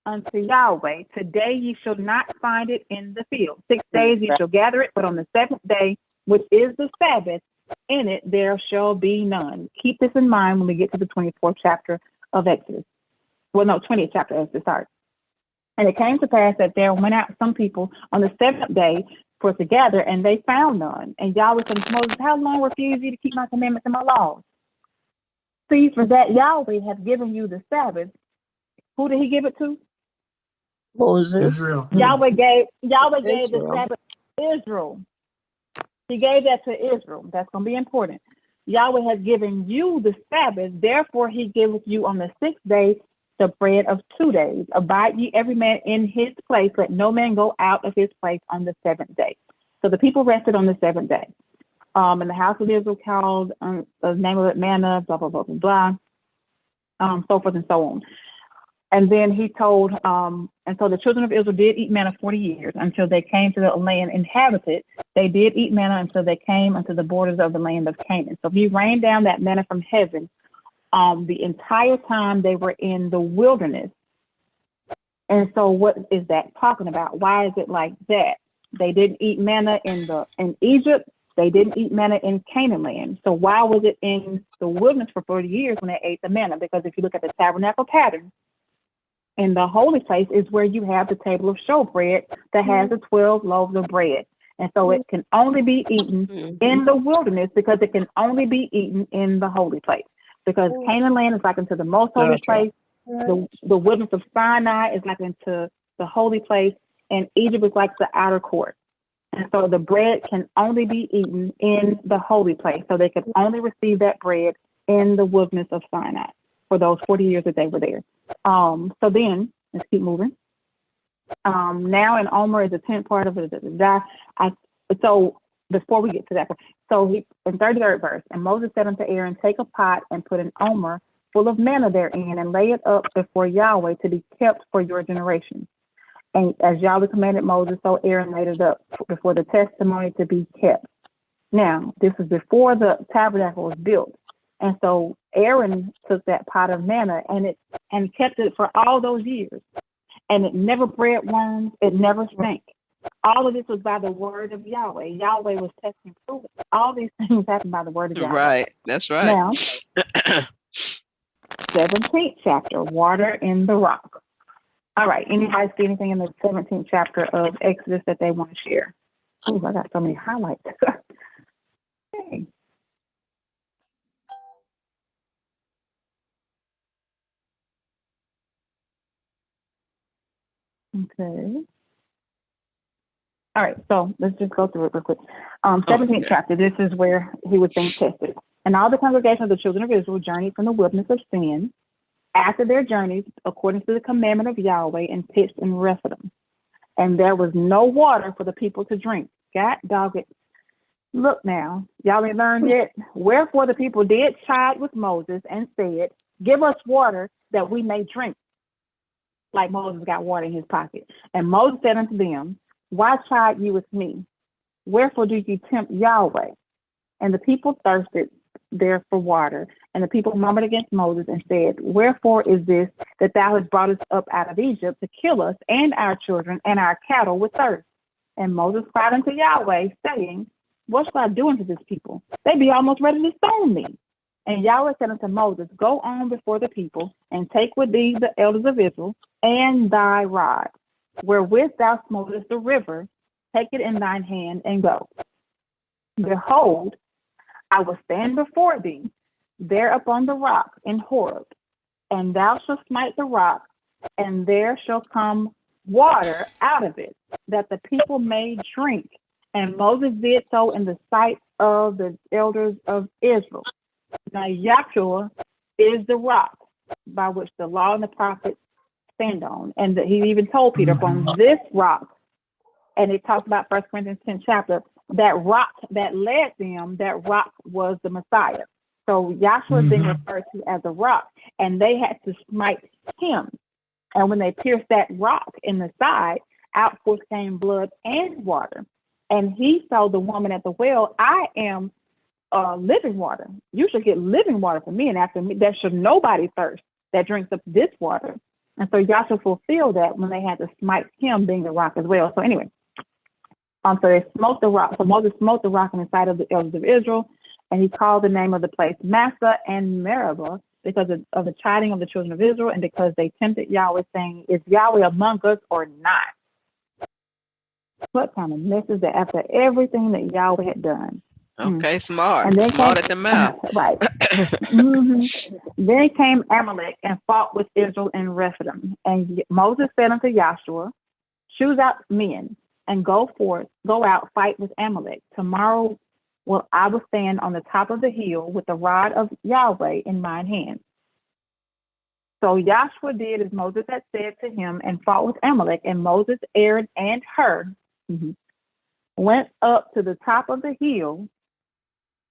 unto Yahweh. Today ye shall not find it in the field. 6 days ye shall gather it, but on the 7th day, which is the Sabbath, in it there shall be none. Keep this in mind when we get to the 24th chapter of Exodus. Well, no, 20th chapter of Exodus, sorry. And it came to pass that there went out some people on the 7th day for to gather, and they found none. And Yahweh said to Moses, how long refuse you to keep my commandments and my laws? See, for that Yahweh has given you the Sabbath. Who did he give it to? Moses. Israel. Yahweh gave the Israel. Sabbath to Israel. He gave that to Israel. That's going to be important. Yahweh has given you the Sabbath. Therefore, he giveth you on the 6th day the bread of 2 days. Abide ye every man in his place. Let no man go out of his place on the 7th day. So the people rested on the 7th day. And the house of Israel called the name of it manna, blah, blah, blah, blah, blah, so forth and so on. And then he told, and so the children of Israel did eat manna 40 years until they came to the land inhabited. They did eat manna until they came unto the borders of the land of Canaan. So he rained down that manna from heaven the entire time they were in the wilderness. And so what is that talking about? Why is it like that? They didn't eat manna in Egypt. They didn't eat manna in Canaan land. So why was it in the wilderness for 40 years when they ate the manna? Because if you look at the tabernacle pattern, in the holy place is where you have the table of showbread that has the 12 loaves of bread. And so it can only be eaten in the wilderness because it can only be eaten in the holy place. Because Canaan land is like into the most holy place. The wilderness of Sinai is like into the holy place. And Egypt is like the outer court. And so the bread can only be eaten in the holy place. So they could only receive that bread in the wilderness of Sinai for those 40 years that they were there. So then, let's keep moving. Now an omer is a tenth part of it. So before we get to that point. So he, in 33rd verse, and Moses said unto Aaron, take a pot and put an omer full of manna therein, and lay it up before Yahweh to be kept for your generations. And as Yahweh commanded Moses, so Aaron laid it up before the testimony to be kept. Now, this is before the tabernacle was built. And so Aaron took that pot of manna and kept it for all those years. And it never bred worms, it never stank. All of this was by the word of Yahweh. Yahweh was testing through it. All these things happened by the word of Yahweh. Right. That's right. Now, 17th chapter, water in the rock. All right. Anybody see anything in the 17th chapter of Exodus that they want to share? Oh, I got so many highlights. Okay. Okay. All right, so let's just go through it real quick. 17th chapter, this is where he was being tested. And all the congregation of the children of Israel journeyed from the wilderness of Sin after their journeys, according to the commandment of Yahweh, and pitched in Rephidim. And there was no water for the people to drink. God dog it. Look now, Yahweh learned it. Wherefore the people did chide with Moses and said, give us water that we may drink. Like Moses got water in his pocket. And Moses said unto them, why chide you with me? Wherefore do you tempt Yahweh? And the people thirsted there for water. And the people murmured against Moses and said, wherefore is this that thou hast brought us up out of Egypt to kill us and our children and our cattle with thirst? And Moses cried unto Yahweh, saying, what shall I do unto this people? They be almost ready to stone me. And Yahweh said unto Moses, go on before the people, and take with thee the elders of Israel, and thy rod, wherewith thou smotest the river, take it in thine hand, and go. Behold, I will stand before thee there upon the rock in Horeb, and thou shalt smite the rock, and there shall come water out of it, that the people may drink. And Moses did so in the sight of the elders of Israel. Now Yahshua is the rock by which the law and the prophets stand on. And he even told Peter, upon this rock, and it talks about 1 Corinthians 10 chapter, that rock that led them, that rock was the Messiah. So Yahshua is being referred to as a rock, and they had to smite him. And when they pierced that rock in the side, out forth came blood and water. And he told the woman at the well, I am living water. You should get living water from me, and after me, there should nobody thirst that drinks up this water. And so Yahshua fulfilled that when they had to smite him, being the rock as well. So anyway, so they smote the rock. So Moses smote the rock in the sight of the elders of Israel, and he called the name of the place Massa and Meribah, because of the chiding of the children of Israel, and because they tempted Yahweh, saying, is Yahweh among us or not? What kind of mess is that after everything that Yahweh had done? Okay, smart. And then Smart at the mouth. Right. Then came Amalek and fought with Israel in Rephidim. And Moses said unto Joshua, choose out men and go out, fight with Amalek. Tomorrow I will stand on the top of the hill with the rod of Yahweh in mine hand. So Joshua did as Moses had said to him and fought with Amalek. And Moses, Aaron, and Hur went up to the top of the hill.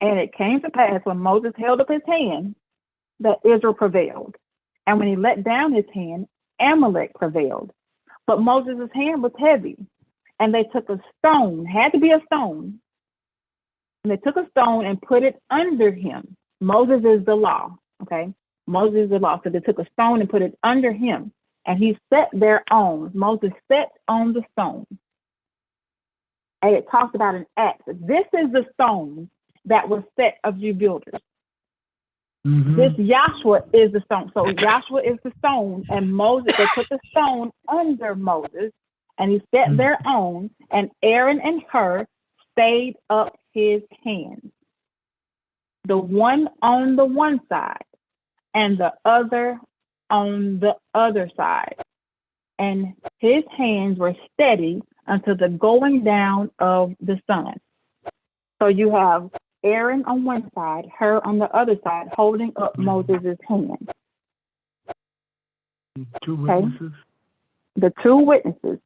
And it came to pass when Moses held up his hand that Israel prevailed. And when he let down his hand, Amalek prevailed. But Moses' hand was heavy. And they took a stone, had to be a stone. And they took a stone and put it under him. Moses is the law, okay? Moses is the law. So they took a stone and put it under him. And he sat thereon. Moses sat on the stone. And it talks about an axe. This is the stone that was set of you builders. This Joshua is the stone. So Joshua is the stone, and Moses, they put the stone under Moses, and he sat thereon, and Aaron and Hur stayed up his hands, the one on the one side, and the other on the other side. And his hands were steady until the going down of the sun. So you have Aaron on one side, Hur on the other side, holding up Moses' hand. Two witnesses. The two witnesses,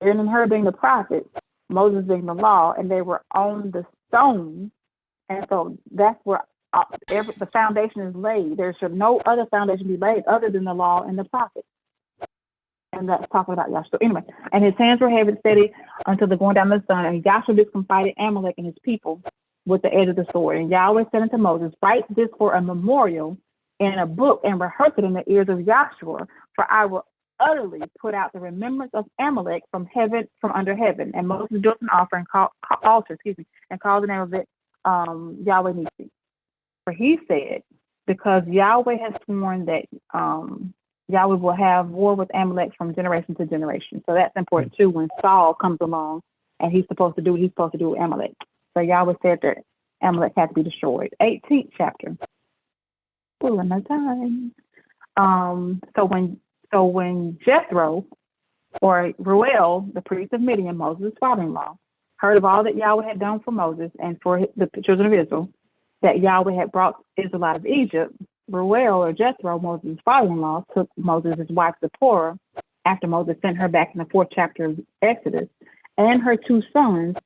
Aaron and Hur being the prophets, Moses being the law, and they were on the stone. And so that's where the foundation is laid. There should no other foundation be laid other than the law and the prophets. And that's talking about Yahshua. So anyway, and his hands were heavy and steady until the going down of the sun. And Yahshua discomfited Amalek and his people with the edge of the sword. And Yahweh said unto Moses, write this for a memorial in a book and rehearse it in the ears of Yahshua, for I will utterly put out the remembrance of Amalek from heaven, from under heaven. And Moses built an altar and called the name of it Yahweh Nisi. For he said, because Yahweh has sworn that Yahweh will have war with Amalek from generation to generation. So that's important too when Saul comes along and he's supposed to do what he's supposed to do with Amalek. So Yahweh said that Amalek had to be destroyed. 18th chapter. Ooh, no time. So when Jethro, or Ruel, the priest of Midian, Moses' father-in-law, heard of all that Yahweh had done for Moses and for the children of Israel, that Yahweh had brought Israel out of Egypt, Ruel, or Jethro, Moses' father-in-law, took Moses' wife Zipporah, after Moses sent her back in the 4th chapter of Exodus, and her 2 sons,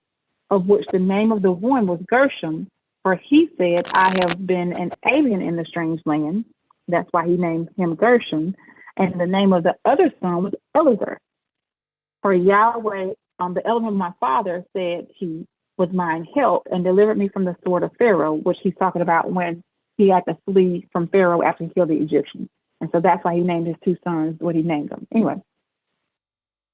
of which the name of the one was Gershom, for he said, I have been an alien in the strange land. That's why he named him Gershom. And the name of the other son was Eliezer. For Yahweh, the Elohim of my father, said he was mine help and delivered me from the sword of Pharaoh, which he's talking about when he had to flee from Pharaoh after he killed the Egyptians. And so that's why he named his 2 sons what he named them. Anyway,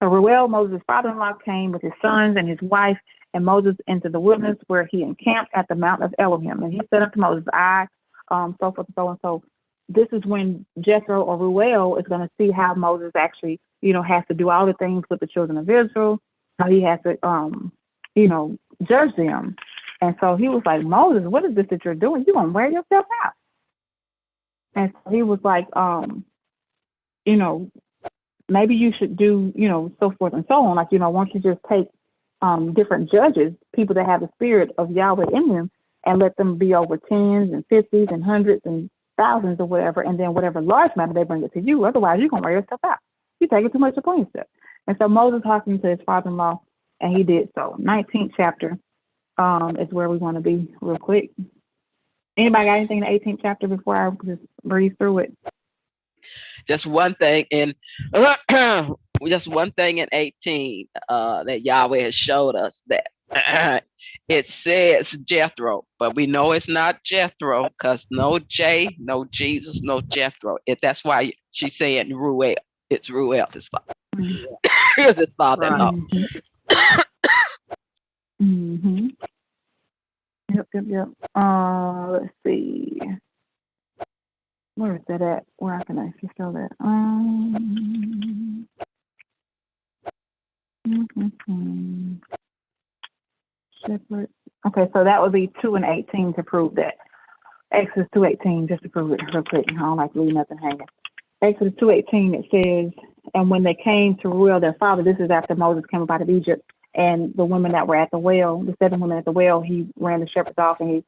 so Ruel, Moses' father-in-law, came with his sons and his wife and Moses into the wilderness, where he encamped at the mount of Elohim. And he said unto Moses, so forth and so and so. This is when Jethro, or Ruel, is going to see how Moses actually, has to do all the things with the children of Israel, how he has to, judge them. And so he was like, Moses, what is this that you're doing? You're going to wear yourself out. And so he was like, maybe you should do, so forth and so on. Like, why don't you just take different judges, people that have the spirit of Yahweh in them, and let them be over 10s and 50s and 100s and thousands or whatever, and then whatever large matter they bring it to you. Otherwise, you're going to wear yourself out. You're taking too much upon yourself. And so Moses talking to his father-in-law, and he did so. 19th chapter is where we want to be real quick. Anybody got anything in the 18th chapter before I just breeze through it? Just one thing in 18 that Yahweh has showed us, that it says Jethro, but we know it's not Jethro, because no J, no Jesus, no Jethro. That's why she's saying Ruel. It's Ruel, his father. It's his father-in-law. Mm-hmm. Yep. Let's see. Where is that at? Where I can actually show that? Shepherd. Okay, so that would be 2 and 18 to prove that. Exodus 2:18, just to prove it real quick. I don't like to leave nothing hanging. Exodus 2:18, it says, and when they came to Ruel, their father, this is after Moses came up out of Egypt, and the women that were at the well, the 7 women at the well, he ran the shepherds off, and he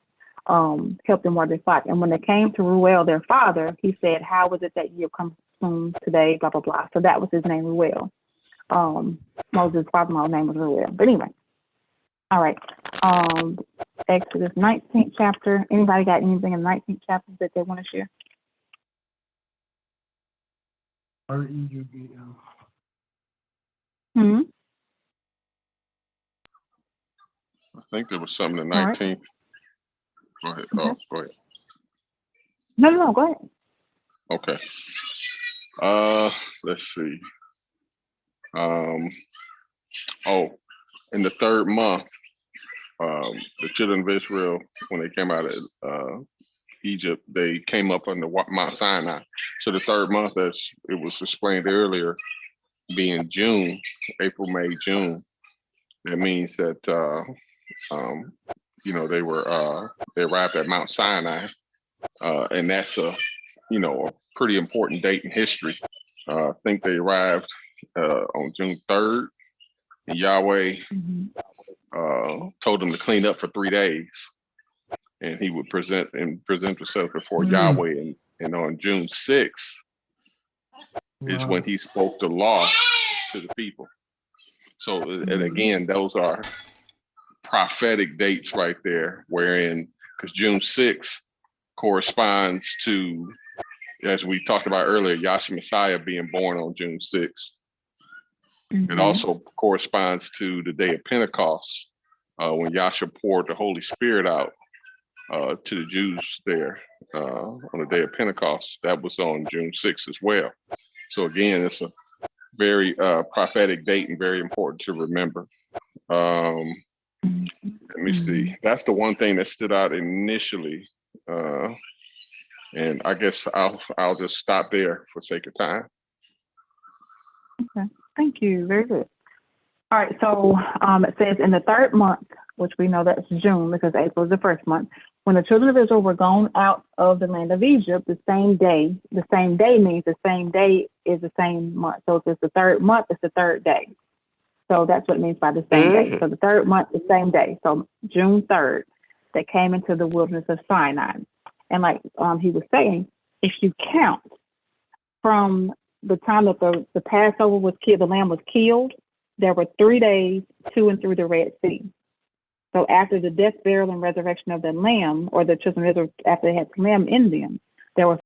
helped them water their flock. And when they came to Ruel, their father, he said, how was it that you have come soon today, blah, blah, blah. So that was his name, Ruel. Moses' father-in-law's name was Ruel. But anyway, all right. Exodus 19th chapter. Anybody got anything in the 19th chapter that they want to share? REUBL. Hmm. I think there was something in the All right. 19th. Go ahead. Okay. Go ahead. No, go ahead. Okay. Let's see. In the 3rd month, the children of Israel, when they came out of Egypt, they came up on the Mount Sinai. So the 3rd month, as it was explained earlier, being June, April, May, June. That means that they arrived at Mount Sinai, and that's a pretty important date in history. I think they arrived on June 3rd, and Yahweh told them to clean up for 3 days, and he would present himself before Yahweh. And on June 6th is when he spoke the law to the people. So, and again, those are prophetic dates right there, wherein, because June 6th corresponds to, as we talked about earlier, Yahshua Messiah being born on June 6th. It also corresponds to the day of Pentecost, when Yahshua poured the Holy Spirit out to the Jews there on the day of Pentecost. That was on June 6th as well. So again, it's a very prophetic date and very important to remember. Let me see. That's the one thing that stood out initially. And I guess I'll just stop there for sake of time. Okay, thank you. Very good. All right, so it says in the third month, which we know that's June because April is the first month, when the children of Israel were gone out of the land of Egypt, the same day means the same day is the same month. So if it's the third month, it's the third day. So that's what it means by the same day. So the third month, the same day. So June 3rd, they came into the wilderness of Sinai. And like he was saying, if you count from the time that the Passover was killed, the lamb was killed, there were 3 days to and through the Red Sea. So after the death, burial, and resurrection of the lamb, or the children of Israel, after they had the lamb in them, there were